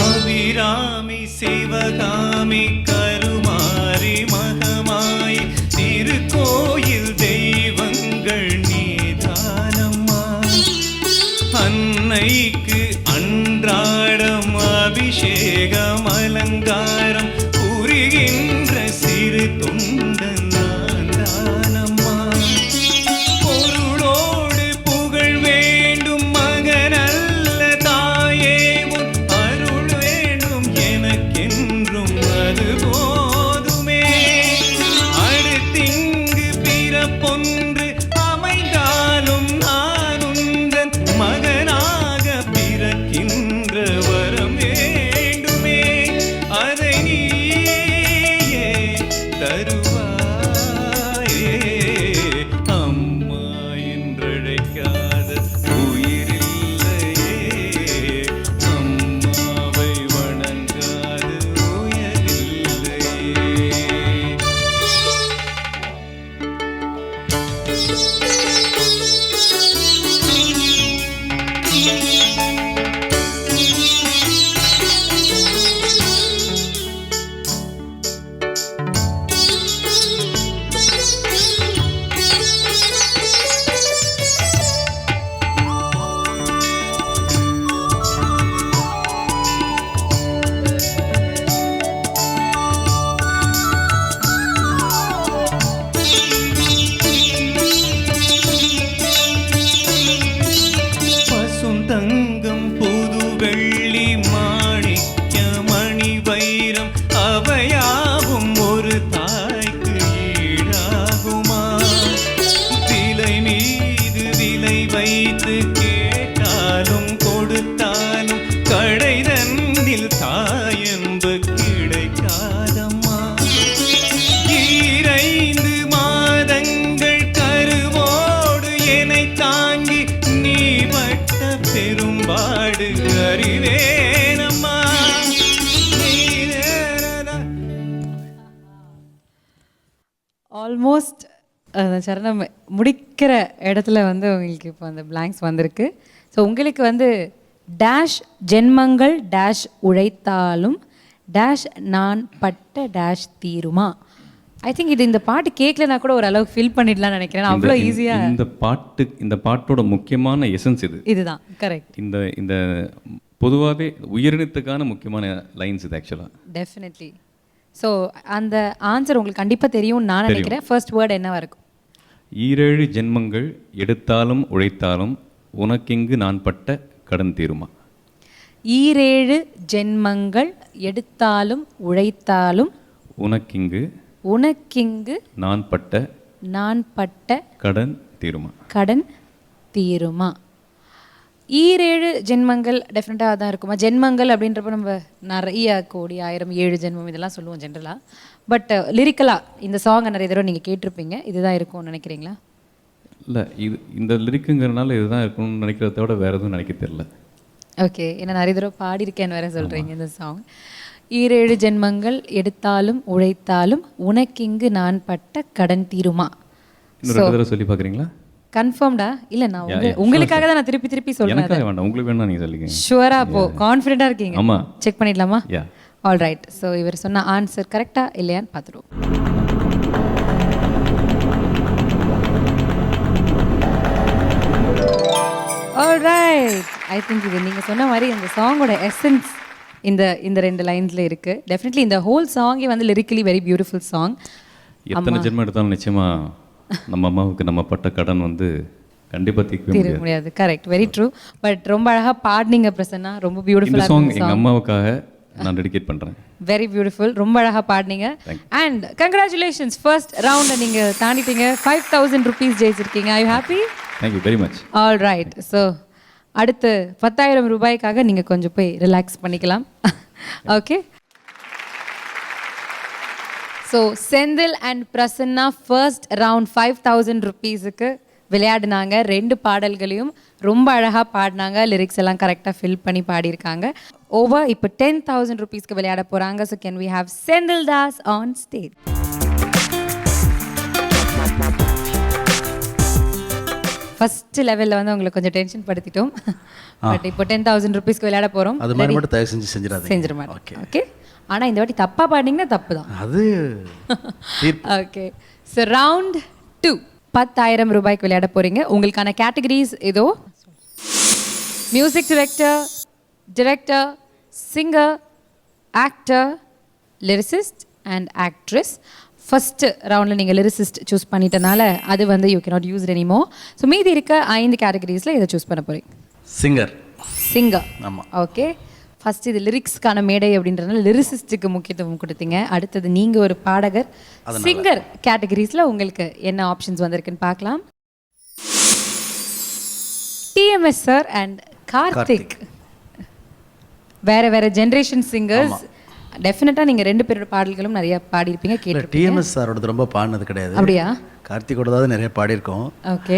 E: அபிராமி சிவகாமி கருமாரி மகமாய் திருக்கோயில் தெய்வங்கள் நீதானம்மா. அன்னைக்கு அன்றாடம் அபிஷேகம் அலங்காரம் புரிகின்ற சிறு தொண்டன் நான் தானம்மா. பொருளோடு புகழ் வேண்டும் மகனல்ல தாயே, உன் அருள் வேண்டும் எனக்கென்றும் அது போதுமே. அடுத்திங்கு பிறப்பொன்று அமைந்தாலும் நான் உந்தன் மகனாக பிறக்கின்ற வரம் வேண்டுமே. அதை நீயே தருவாயே. அம்மா என்றழைக்காத உயிரில்லையே, அம்மாவை வணங்காது உயரில்லையே. பசுந்தங்கம் புது வெள்ளி மாணிக்க மணி வைரம் அவையாவும் ஒரு தாய்க்கு ஈடாகுமா? விலை மீது விலை வைத்து கேட்டாலும் கொடுத்தாலும் கடை தன்னில் தாயன்பு கிடைக்காதம்மா. 2 மாதங்கள் கருவோடு என்னை தாங்கி நீ பட்ட பெரும்பாடு அறிவேனம்மா.
B: ஆல்மோஸ்ட் அந்த சரணம் முடிக்கிற இடத்துல வந்து உங்களுக்கு இப்போ அந்த பிளாங்க்ஸ் வந்திருக்கு. ஸோ உங்களுக்கு வந்து டேஷ் ஜென்மங்கள் டேஷ் உழைத்தாலும் டேஷ் நான் பட்ட டேஷ் தீருமா. ஐ திங்க் இது இந்த பாட்டு கேட்கலனா கூட ஓரளவுக்கு ஃபில் பண்ணிடலாம்னு நினைக்கிறேன். அவ்வளோ ஈஸியாக
D: இந்த பாட்டோட முக்கியமான எசன்ஸ்
B: இதுதான். கரெக்ட்.
D: இந்த பொதுவாகவே உயிரினத்துக்கான முக்கியமான லைன்ஸ் இது ஆக்சுவலாக.
B: டெஃபினெட்லி. ஸோ அந்த ஆன்சர் உங்களுக்கு கண்டிப்பாக தெரியும்னு நான் நினைக்கிறேன். ஃபர்ஸ்ட் வேர்டு என்னவா இருக்கும்? 7
D: ஜென்மங்கள் எடுத்தாலும் உழைத்தாலும் உனக்கிங்கு நான் பட்ட கடன் தீருமா.
B: 7 ஜென்மங்கள் எடுத்தாலும் உழைத்தாலும் உனக்கிங்கு நான் பட்ட
D: கடன் தீருமா.
B: கடன் தீருமா. 7 ஜென்மங்கள் டெஃபினட்டாக தான் இருக்குமா. ஜென்மங்கள் அப்படின்றப்ப நம்ம நிறைய கோடி 1000 7 ஜென்மம் இதெல்லாம் சொல்லுவோம் ஜென்ரலாக. பட் லிரிக்கலாக இந்த சாங்கை நிறைய தடவை நீங்கள் கேட்டிருப்பீங்க. இதுதான் இருக்கும்னு நினைக்கிறீங்களா?
D: இல்லை, இந்த லிரிக்குங்கிறனால இதுதான் இருக்கணும்னு நினைக்கிறத விட வேறு எதுவும் நினைக்க தெரியல.
B: ஓகே, ஏன்னா நிறைய தடவை பாடியிருக்கேன்னு வேற சொல்கிறீங்க இந்த சாங். 7 ஜென்மங்கள் எடுத்தாலும் உழைத்தாலும் உனக்கிங்கு நான் பட்ட கடன் தீருமா.
D: இன்னொரு தடவை சொல்லி பார்க்குறீங்களா?
B: கன்ஃபார்ம்டா? இல்லை, நான் உங்களுக்காக தான் நான் திருப்பி சொல்கிறேன்.
D: வேண்டாம், உங்களுக்கு வேணா நீங்கள் சொல்லிக்கங்க.
B: ஷுவரா? அப்போ கான்ஃபிடென்ட்டாக இருக்கீங்க?
D: ஆமாம்.
B: செக் பண்ணிடலாமா?
D: All
B: right. ஸோ இவர் சொன்ன ஆன்சர் கரெக்டாக இல்லையான்னு பார்த்துருவோம். ஆல்ரைட். ஐ திங்க் இது நீங்கள் சொன்ன மாதிரி இந்த சாங்கோட எசன்ஸ் இந்த 2 லைன்ஸில் இருக்குது. டெஃபினெட்லி இந்த ஹோல் சாங்கே வந்து லிரிக்கலி வெரி பியூட்டிஃபுல் சாங்.
D: எத்தனை ஜென்மம் எடுத்தாலும் நிச்சயமாக நம்ம அம்மாவுக்கு நம்ம பட்ட கடன் வந்து கண்டிப்பாக தீர்க்க
B: முடியாது. Correct, very true. பட் ரொம்ப அழகாக பாடினீங்க பிரசன்னா. ரொம்ப பியூட்டிஃபுல்லாக
D: சாங் எங்கள் அம்மாவுக்காக நான் டெடிகேட் பண்ணுறேன்.
B: Very beautiful. ரொம்ப அழகாக பாடினீங்க. அண்ட் கங்க்ராச்சுலேஷன்ஸ், ஃபர்ஸ்ட் ரவுண்டை நீங்கள் தாண்டிட்டீங்க. 5000 rupees ஜெயிச்சிருக்கீங்க. I you happy?
D: Thank you very much.
B: All right. So அடுத்து 10,000 ரூபாய்க்காக நீங்கள் கொஞ்சம் போய் ரிலாக்ஸ் பண்ணிக்கலாம். Okay. So Senthil and Prasanna first round 5000 rupeesக்கு விளையாடினாங்க. 2 பாடல்களையும் ரொம்ப அழகாக பாடினாங்க. லிரிக்ஸ் எல்லாம் கரெக்டாக ஃபில் பண்ணி பாடியிருக்காங்க. ஓவர் இப்போ 10,000 rupeesக்கு விளையாட போகிறாங்க. So can we have Senthil Das on stage. First லெவலில் வந்து உங்களுக்கு கொஞ்சம் டென்ஷன் படுத்திட்டோம். பட் இப்போ 10,000 rupeesக்கு விளையாட போகிறோம்.
F: அது மாதிரி மட்டும் தயவு செஞ்சு செஞ்சிட
B: மாட்டேன். ஓகே. ஆனால் இந்த வாட்டி தப்பாக பாடினீங்கன்னா தப்பு தான்.
F: அது
B: ஓகே. ஸோ ரவுண்ட் 2 10,000 ரூபாய்க்கு விளையாட போகிறீங்க. உங்களுக்கான கேட்டகரிஸ் இதோ: music director, singer, actor, lyricist and actress. First ரவுண்டில் நீங்கள் லிரிசிஸ்ட் சூஸ் பண்ணிட்டனால அது வந்து you cannot use any more. So மீதி இருக்க 5 கேட்டகரிஸில் இதை சூஸ் பண்ண போகிறீங்க. சிங்கர்.
F: ஆமாம்.
B: ஓகே. ஃபஸ்ட் இது லிரிக்ஸ்க்கான மேடை அப்படின்றதுனால லிரிசிஸ்ட்டுக்கு முக்கியத்துவம் கொடுத்தீங்க. அடுத்தது நீங்கள் ஒரு பாடகர். சிங்கர் கேட்டகரிஸில் உங்களுக்கு என்ன ஆப்ஷன்ஸ் வந்திருக்குன்னு பார்க்கலாம். TMS sir and Karthik. வேற ஜென்ரேஷன் சிங்கர்ஸ். டெஃபினட்டாக நீங்கள் 2 பேரோட பாடல்களும் நிறைய பாடியிருப்பீங்க, கேட்டிருப்பீங்க.
F: டிஎம்எஸ் சாரோட ரொம்ப பாடினது கிடையாது.
B: அப்படியா?
F: கார்த்திகோடதாவது நிறைய பாடியிருக்கோம்.
B: ஓகே.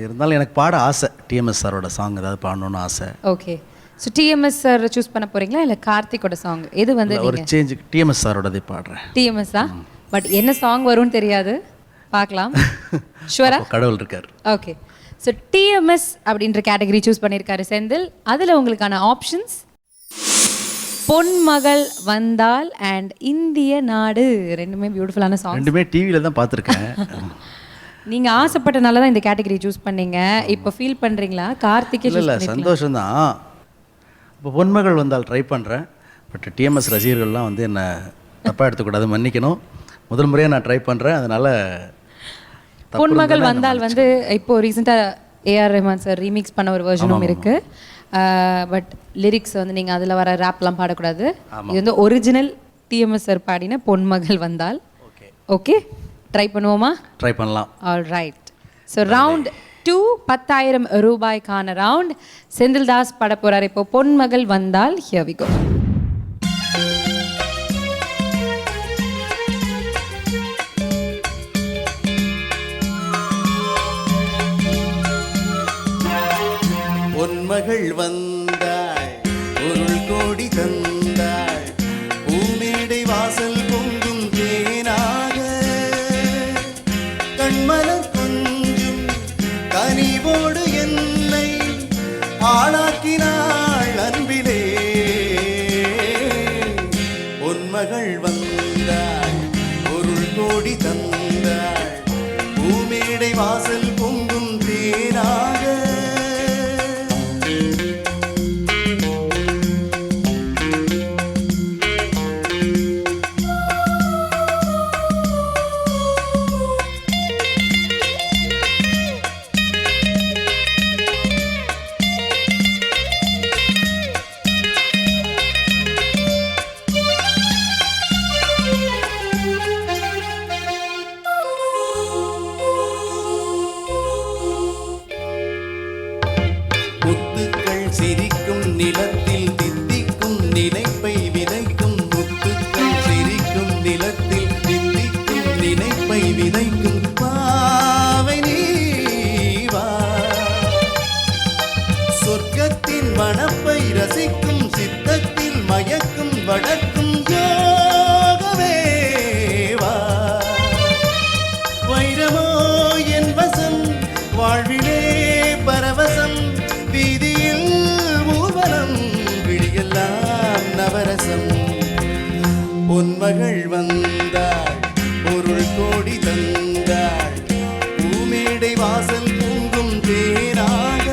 F: இருந்தாலும் எனக்கு பாட ஆசை. டிஎம்எஸ் சாரோட சாங் ஏதாவது பாடணும்னு ஆசை.
B: Okay. So TMS sir choose பண்ண போகிறீங்களா இல்லை கார்த்திகோட சாங்? எது வந்து
F: ஒரு சேஞ்ச் டிஎம்எஸ் சாரோடதே பாடுறேன்.
B: டிஎம்எஸ்ஸா? பட் என்ன சாங் வரும்னு தெரியாது, பார்க்கலாம். ஷுவரா?
F: கடவுள் இருக்கார்.
B: ஓகே. ஸோ டிஎம்எஸ் அப்படின்ற கேட்டகரி சூஸ் பண்ணியிருக்காரு செந்தில். அதில் உங்களுக்கான ஆப்ஷன்ஸ் பொன்மகள் வந்தால் அண்ட் இந்திய நாடு. 2மே பியூட்டிஃபுல்லான சாங்.
F: 2மே டிவியில் தான் பார்த்துருக்கேன்.
B: நீங்கள் ஆசைப்பட்டனால தான் இந்த கேட்டகரி சூஸ் பண்ணீங்க. இப்போ ஃபீல் பண்ணுறீங்களா? கார்த்திகே
F: இல்லை சந்தோஷம்தான். இப்போ பொன்மகள் வந்தால் ட்ரை பண்ணுறேன். பட் டிஎம்எஸ் ரசிகர்கள்லாம் வந்து என்னை தப்பாக எடுத்துக்கூடாது, மன்னிக்கணும். முதல் முறையாக நான் ட்ரை பண்ணுறேன். அதனால்
B: பொன்மகள் வந்தால் வந்து இப்போது ரீசெண்டாக ஏஆர் ரஹ்மான் சார் ரீமிக்ஸ் பண்ண ஒரு வெர்ஷனும் இருக்குது. பட் லிரிக்ஸ் வந்து நீங்கள் அதில் வர ரேப்லாம் பாடக்கூடாது. இது வந்து ஒரிஜினல் டிஎம்எஸ் சார் பாடின பொன்மகள் வந்தால். ஓகே, ட்ரை பண்ணுவோமா?
F: ட்ரை பண்ணலாம்.
B: All right. ஸோ ரவுண்ட் 2 10,000 ரூபாய்க்கான ரவுண்ட். செந்தில் தாஸ் பாட போகிறார் இப்போ Ponmagal Vandhal. Here we go.
G: பொன்மகள் வந்தாள், பொருள் கோடி தந்தாள், பூமேடை வாசல் பொங்கும் தேனாக, கண்மலர் பொன்மகள் வந்தாள் பொருள் கோடி தந்தாள் பூமேடை வாசல் பொங்கும் தேனாக முத்துக்கள் சிரிக்கும் நிலத்தில் தித்திக்கும் நினைப்பை விதைக்கும் முத்துக்கள் சிரிக்கும் நிலத்தில் தித்திக்கும் நினைப்பை விதைக்கும் பாவை நீவா சொர்க்கத்தின் மணப்பை ரசிக்கும் சித்தத்தில் மயக்கும் வடக்கும் யோகமேவா வைரமோ என் வசம் வாழ்விலே பரவசம் வீதியில் ஊர்வலம் விழியெல்லாம் நவரசம் பொன்மகள் வந்தாள் பொருள் கோடி தந்தாள் பூமேடை வாசல் பூங்கும் தேனாக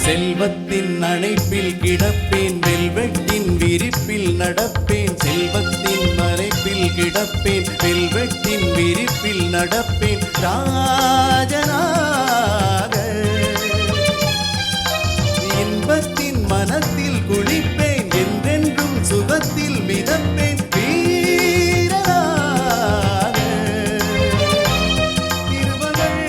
G: செல்வத்தின் அணைப்பில் கிடப்பேன் வெல்வெட்டின் விரிப்பில் நடப்பேன் செல்வத்தின் மறைப்பில் கிடப்பேன் வெல்வெட்டின் விரிப்பில் நடப்பேன் ராஜனாக இன்பத்தின் மனத்தில் குளிப்பேன் என்றென்றும் சுகத்தில் மிதப்பேன் வீரனாக திருமகள்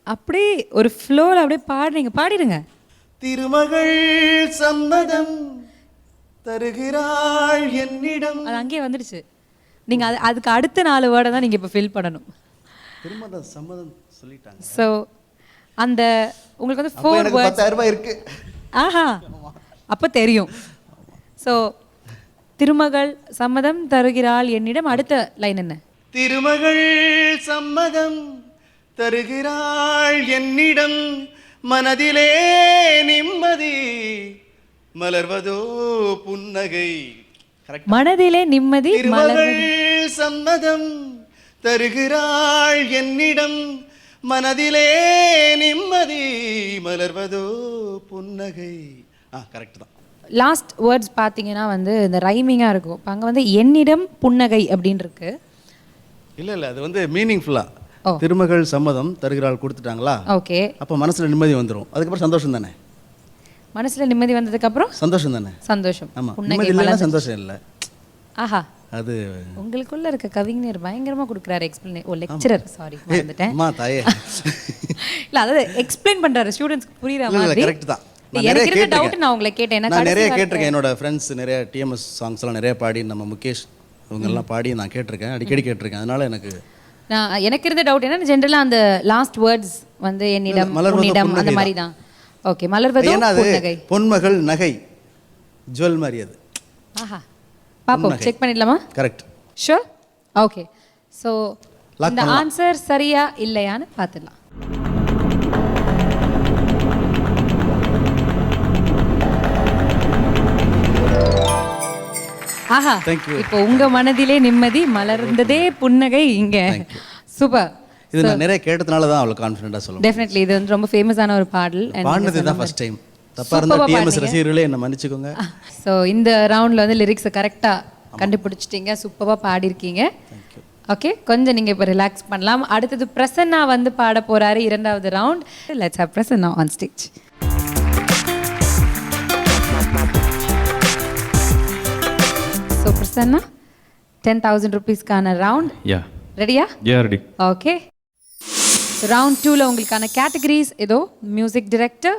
B: அப்படியே ஒரு ஃப்ளோவில் அப்படியே பாடுறீங்க, பாடிடுங்க.
G: திருமகள் சம்மதம் தருகிறாள் என்னிடம்.
B: அது அங்கேயே வந்துடுச்சு. நீங்கள் அதுக்கு அடுத்த 4 வேர்டை தான் நீங்கள் இப்போ ஃபில் பண்ணணும்.
F: திருமணம் சம்மதம் சொல்லிட்டாங்க.
B: ஸோ அந்த உங்களுக்கு வந்து
F: அப்போ
B: 4
F: எனக்கு
B: வேர்ட்ஸ்
F: 10,000 ரூபாய் இருக்கு.
B: ஆஹா அப்போ தெரியும். ஸோ திருமகள் சம்மதம் தருகிறாள் என்னிடம், அடுத்த லைன் என்ன?
G: திருமகள் சம்மதம் தருகிறாள் என்னிடம் மனதிலே நிம்மதி மலர்வதோ புன்னகை.
B: மனதிலே நிம்மதி
G: திருமகள் சம்மதம் தருகிறாள் என்னிடம் மனதிலே நிம்மதி மலர்வதோ புன்னகை. கரெக்ட் தான்.
B: லாஸ்ட் வேர்ட்ஸ் பார்த்தீங்கன்னா வந்து இந்த ரைமிங்காக இருக்கும். இப்போ அங்கே வந்து என்னிடம் புன்னகை அப்படின்னு இருக்கு.
F: இல்லை அது வந்து மீனிங்ஃபுல்லாக திருமகள் சம்மதம் தருகிறாள் கொடுத்துட்டாங்களா,
B: ஓகே.
F: அப்போ மனசில் நிம்மதி வந்துடும். அதுக்கப்புறம் சந்தோஷம் தானே.
B: மனசில் நிம்மதி வந்ததுக்கப்புறம்
F: சந்தோஷம் தானே.
B: சந்தோஷம்.
F: ஆமாம், நிம்மதி இல்லைன்னா சந்தோஷம் இல்லை.
B: ஆஹா,
F: அது
B: உங்களுக்குள்ள இருக்க கவிஞர் பயங்கரமா கொடுக்குறாரு எக்ஸ்பிளைன். ஓ லெக்சரர், சாரி மறந்துட்டேன்.
F: அம்மா தாயே.
B: இல்லை அதாவது எக்ஸ்பிளைன் பண்ணுறாரு ஸ்டூடெண்ட்ஸ்க்கு புரியுற மாதிரி.
F: கரெக்ட் தான்.
B: எனக்கு இருக்க டவுட் நான் உங்களை கேட்டேன்.
F: நான் நிறைய கேட்டிருக்கேன். என்னோட ஃப்ரெண்ட்ஸ் நிறைய டிஎம்எஸ் சாங்ஸ் எல்லாம் நிறைய பாடி, நம்ம முகேஷ் இவங்கெல்லாம் பாடி நான் கேட்டிருக்கேன், அடிக்கடி கேட்டிருக்கேன். அதனால
B: எனக்கு இருந்த டவுட் என்ன, ஜென்ரலாக அந்த லாஸ்ட் வேர்ட்ஸ் வந்து என்னிடம் உன்னிடம் அந்த மாதிரி தான். ஓகே, மலர்வதோ புன்னகை.
F: பொன்மகள் நகை ஜுவல் மாதிரி அது.
B: ஆஹா, பாப்போம், செக் பண்ணிடலாமா?
F: கரெக்ட்.
B: ஷூர். ஓகே, ஸோ இந்த ஆன்சர் சரியா இல்லையான்னு பார்த்துடலாம். ஆஹா, இப்போ உங்க மனதிலே நிம்மதி மலர்ந்ததே புன்னகை இங்க. சூப்பர்.
F: இது நான் நிறைய கேட்டதுனால தான் அவ்வளவு கான்ஃபிடென்ட்டா சொல்லுவேன்.
B: டெஃபினெட்லி இது வந்து ரொம்ப ஃபேமஸான ஒரு பாடல்.
F: பாடுனது தான் ஃபர்ஸ்ட் டைம். தப்பா இருந்தா டிஎம்எஸ் ரசிகர்களே என்ன மன்னிச்சுக்கோங்க.
B: ஸோ இந்த ரவுண்ட்ல வந்து லிரிக்ஸை கரெக்டாக கண்டுபிடிச்சிட்டீங்க, சூப்பராக பாடியிருக்கீங்க. ஓகே, கொஞ்சம் நீங்கள் இப்போ ரிலாக்ஸ் பண்ணலாம். அடுத்தது பிரசன்னா வந்து பாட போகிறாரு 2வது round. Let's have Prasanna on stage. So Prasanna, 10,000 rupeesக்கான ரவுண்ட். ரெடியா?
D: ரெடி.
B: ஓகே, ரவுண்ட் 2ல உங்களுக்கான கேட்டகரிஸ் ஏதோ மியூசிக் டைரக்டர்,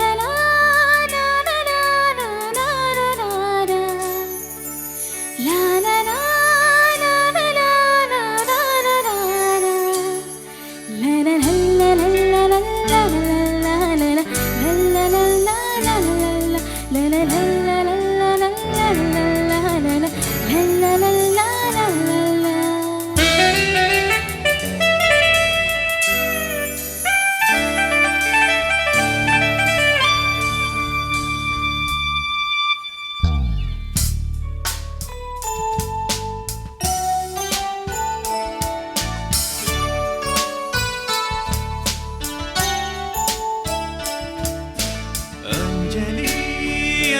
E: अंजलि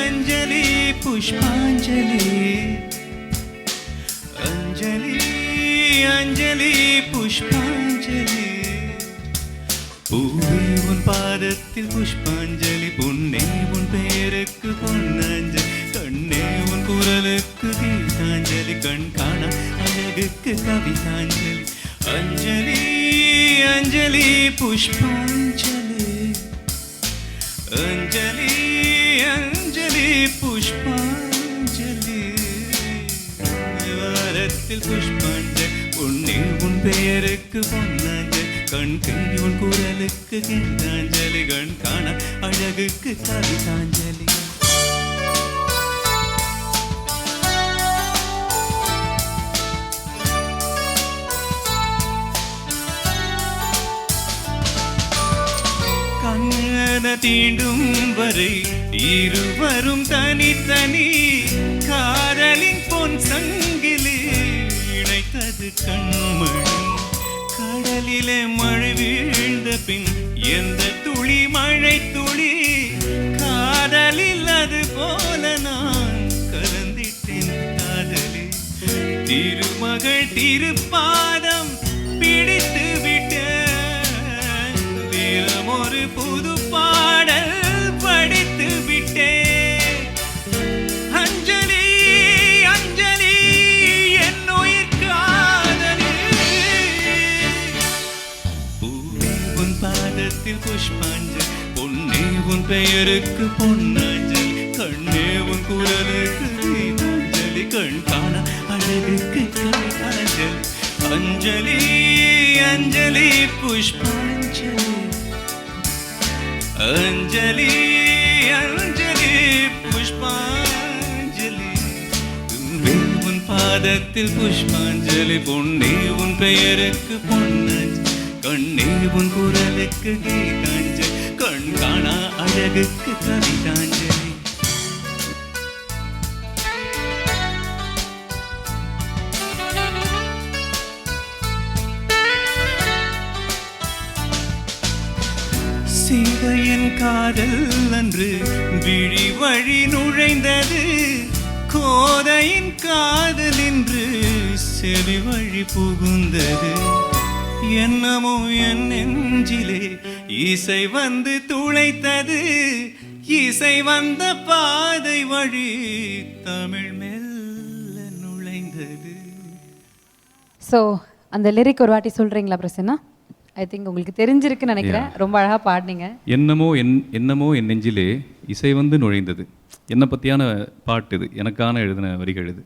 E: अंजलि पुष्पांजलि अंजलि अंजलि पुष्पांजलि பூவே உன் பாதத்தில் புஷ்பாஞ்சலி பொன்னே உன் பெயருக்கு பொன்னாஞ்சலி கண்ணே உன் குரலுக்கு கீதாஞ்சலி கண் காண அழகுக்கு கவிதாஞ்சலி अंजलि अंजलि पुष्पांजलि अंजलि अंजलि पुष्पांजलि வாரத்தில் புஷ்பாஞ்சலி பொன்னே உன் பெயருக்கு பொன்னாஞ்சலி கண் கங்கி உன் குரலுக்கு கீதாஞ்சலி கண் காண அழகுக்கு கவிதாஞ்சலி கண்ணன தீண்டும் வரை இருவரும் தனித்தனி காதலின் பொன் சங்கிலி இணைத்தது கண்மணி கடலிலே மழை வீழ்ந்த பின் எந்த துளி மழை துளி காதலில் அது போல நான் கலந்திட்டேன் காதலி திருமகள் திருப்பாதம் பிடித்து விட்டேன் தினம் ஒரு புது பாடல் படித்து விட்டேன் அஞ்சலி அஞ்சலி என் உயிர் காதலி பூவே உன் பாதத்தில் புஷ்பாஞ்சலி பொன்னே உன் பெயருக்கு பொன்னாஞ்சலி கண்ணே உன் குரலுக்கு கீதாஞ்சலி கண் காண அழகுக்கு கவிதாஞ்சலி अंजलि अंजलि पुष्पांजलि अंजलि பாதத்தில் புஷ்பாஞ்சலி பொன்னே உன் பெயருக்கு பொன்னஞ்சலி கண்ணே உன் குரலுக்கு கீதாஞ்சலி கண் காணா அழகுக்கு கவிதாஞ்சலி சீதையின் காதல் அன்று விழி வழி நுழைந்தது கோதையின் காதல் என்று செவி வழி புகுந்தது என்னமோ என் நெஞ்சிலே இசை வந்து துளைத்தது இசை வந்த பாதை வழி தமிழ் மெல்ல நுழைந்தது.
B: ஸோ அந்த லிரிக் ஒரு வாட்டி சொல்கிறீங்களா பிரசன்னா? ஐ திங்க் உங்களுக்கு தெரிஞ்சிருக்குன்னு நினைக்கிறேன். ரொம்ப அழகாக பாடினீங்க.
D: என்னமோ என் நெஞ்சிலே இசை வந்து நுழைந்தது. என்னை பற்றியான பாட்டு இது, எனக்கான எழுதின வரிகள் இது.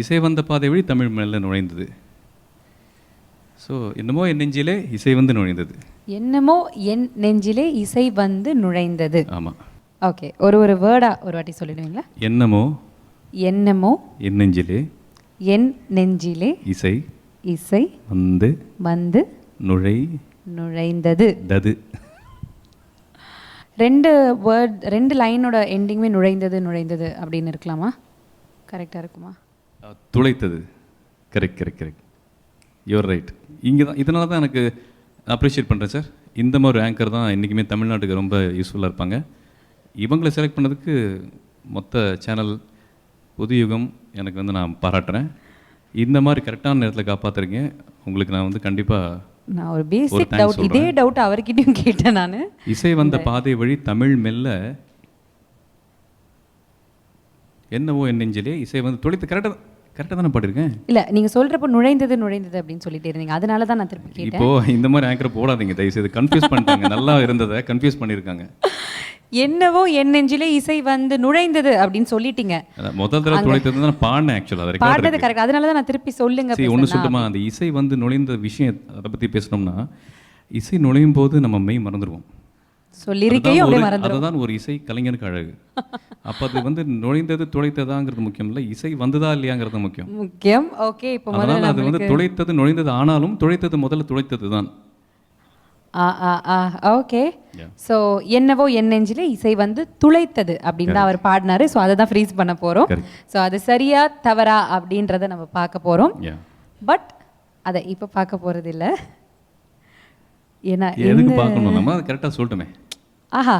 D: இசை வந்த பாதை வழி தமிழ் மெல்ல நுழைந்தது. ஸோ என்னமோ என் நெஞ்சிலே இசை வந்து நுழைந்தது.
B: என்னமோ என் நெஞ்சிலே இசை வந்து நுழைந்தது.
D: ஆமாம்.
B: ஓகே, ஒரு வேர்டா ஒரு வாட்டி சொல்லிடுவீங்களா?
D: என்னமோ
B: என் நெஞ்சிலே
D: இசை
B: இசை வந்து நுழைந்தது. ரெண்டு லைனோட எண்டிங்குமே நுழைந்தது அப்படின்னு இருக்கலாமா? கரெக்டாக இருக்குமா?
D: துளைத்தது. கரெக்ட். Your right. இங்கே தான், இதனால தான் எனக்கு அப்ரிஷியேட் பண்ணுறேன் சார். இந்த மாதிரி ஒரு ஆங்கர் தான் இன்றைக்குமே தமிழ்நாட்டுக்கு ரொம்ப யூஸ்ஃபுல்லாக இருப்பாங்க. இவங்களை செலக்ட் பண்ணதுக்கு மொத்த சேனல் புதுயுகம் எனக்கு வந்து நான் பாராட்டுறேன். இந்த மாதிரி கரெக்டான நேரத்தில் காப்பாற்றுறீங்க. உங்களுக்கு நான் வந்து கண்டிப்பாக
B: நான் ஒரு பேசிக் டவுட், இதே டவுட் அவர்கிட்டயும் கேட்டேன் நான்.
D: இசை வந்த பாதை வழி தமிழ் மெல்ல என்னவோ என் நெஞ்சிலே இசை வந்து துளைத்து. கரெக்டாக தானே பாடிருக்கேன்.
B: இல்லை, நீங்கள் சொல்கிறப்போ நுழைந்தது அப்படின்னு சொல்லிட்டு இருந்தீங்க. அதனால தான் நான் திருப்பி கேட்டேன்.
D: இப்போது இந்த மாதிரி ஆங்கரை போடாதீங்க தயவுசெய்து. கன்ஃபியூஸ் பண்ணிட்டாங்க. நல்லா இருந்ததை கன்ஃபியூஸ் பண்ணியிருக்காங்க.
B: என்னவோ என் நெஞ்சிலே இசை வந்து நுழைந்தது அப்படின்னு சொல்லிட்டீங்க.
D: முதல் தடவை துளைத்தது தான் பாடினேன். ஆக்சுவலாக
B: பாடுறது கரெக்ட். அதனால தான் நான் திருப்பி சொல்லுங்க.
D: ஒன்று சொல்லுமா, அந்த இசை வந்து நுழைந்த விஷயம் அதை பற்றி பேசணும்னா, இசை நுழையும் போது நம்ம மெய் மறந்துடுவோம்.
B: சொல்லியிருக்கையும் அப்படியே மறந்துடும்.
D: அதுதான் ஒரு இசை கலைஞனுக்கு அழகு. அப்போ அது வந்து நுழைந்தது துளைத்ததாங்கிறது முக்கியம் இல்லை, இசை வந்ததா இல்லையாங்கிறது முக்கியம். ஓகே, இப்போ அதனால அது வந்து துளைத்தது நுழைந்தது, ஆனாலும் துளைத்தது முதல்ல துளைத்தது தான்.
B: ஓகே. ஸோ என்னவோ என் நெஞ்சிலே இசை வந்து துளைத்தது அப்படின்னு தான் அவர் பாடினாரு. ஸோ அதை தான் ஃப்ரீஸ் பண்ண போகிறோம். ஸோ அது சரியா தவறா அப்படின்றத நம்ம பார்க்க போகிறோம். பட் அதை இப்போ பார்க்க போகிறது இல்லை. ஏன்னா
D: எதுக்கு பார்க்கணும், நம்ம கரெக்டாக சொல்லட்டுமே.
B: ஆஹா,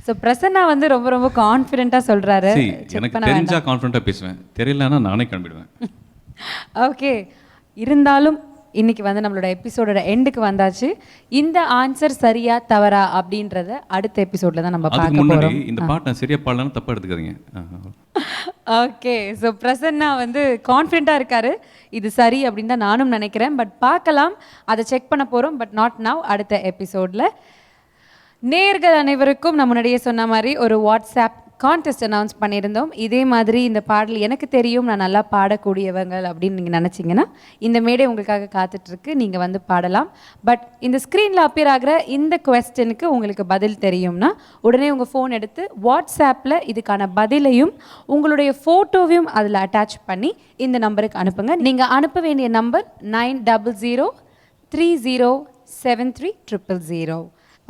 B: ஸோ பிரசன்னா வந்து ரொம்ப ரொம்ப கான்ஃபிடென்ட்டாக சொல்கிறாரு.
D: எனக்கு தெரிஞ்சா கான்ஃபிடென்ட்டாக பேசுவேன், தெரியலன்னா நானே கிளம்பிடுவேன்.
B: ஓகே, இருந்தாலும் இன்னைக்கு வந்து நம்மளோட எபிசோடோட எண்டுக்கு வந்தாச்சு. இந்த ஆன்சர் சரியா தவறா அப்படின்றத அடுத்த எபிசோட்ல தான் நம்ம பார்க்க போறோம்.
D: இந்த பாட்டு நான் சரியா பாடலன்னு தப்பா எடுத்துக்காதீங்க.
B: ஓகே, ஸோ பிரசன்னா வந்து கான்ஃபிடென்ட்டாக இருக்காரு. இது சரி அப்படின்னு தான் நானும் நினைக்கிறேன். பட் பார்க்கலாம், அதை செக் பண்ண போகிறோம். But not now. அடுத்த எபிசோடில் நேயர்கள் அனைவருக்கும் நான் முன்னாடியே சொன்ன மாதிரி ஒரு வாட்ஸ்அப் கான்டெஸ்ட் அனௌன்ஸ் பண்ணியிருந்தோம். இதே மாதிரி இந்த பாடல் எனக்கு தெரியும், நான் நல்லா பாடக்கூடியவங்க அப்படின்னு நீங்கள் நினச்சிங்கன்னா இந்த மேடை உங்களுக்காக காத்துட்ருக்கு, நீங்கள் வந்து பாடலாம். பட் இந்த ஸ்க்ரீனில் அப்பியர் ஆகிற இந்த குவெஸ்டனுக்கு உங்களுக்கு பதில் தெரியும்னா உடனே உங்கள் ஃபோன் எடுத்து வாட்ஸ்அப்பில் இதுக்கான பதிலையும் உங்களுடைய ஃபோட்டோவையும் அதில் அட்டாச் பண்ணி இந்த நம்பருக்கு அனுப்புங்க. நீங்கள் அனுப்ப வேண்டிய நம்பர் 9030073000.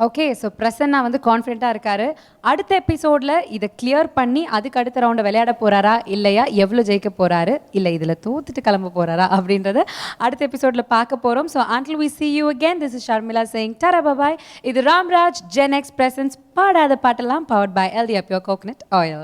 B: ஓகே, ஸோ பிரசன்னா வந்து கான்ஃபிடென்ட்டாக இருக்காரு. அடுத்த எபிசோடில் இதை கிளியர் பண்ணி அதுக்கு அடுத்த ரவுண்டை விளையாட போகிறாரா இல்லையா, எவ்வளோ ஜெயிக்க போகிறாரு, இல்லை இதில் தோத்துட்டு கிளம்ப போகிறாரா அப்படின்றத அடுத்த எபிசோடில் பார்க்க போகிறோம். So until we see you again, this is Sharmila saying tara bye bye. இது ராம்ராஜ் Gen X presents பாடாத பாட்டெல்லாம் powered by LDF Pure Coconut Oil.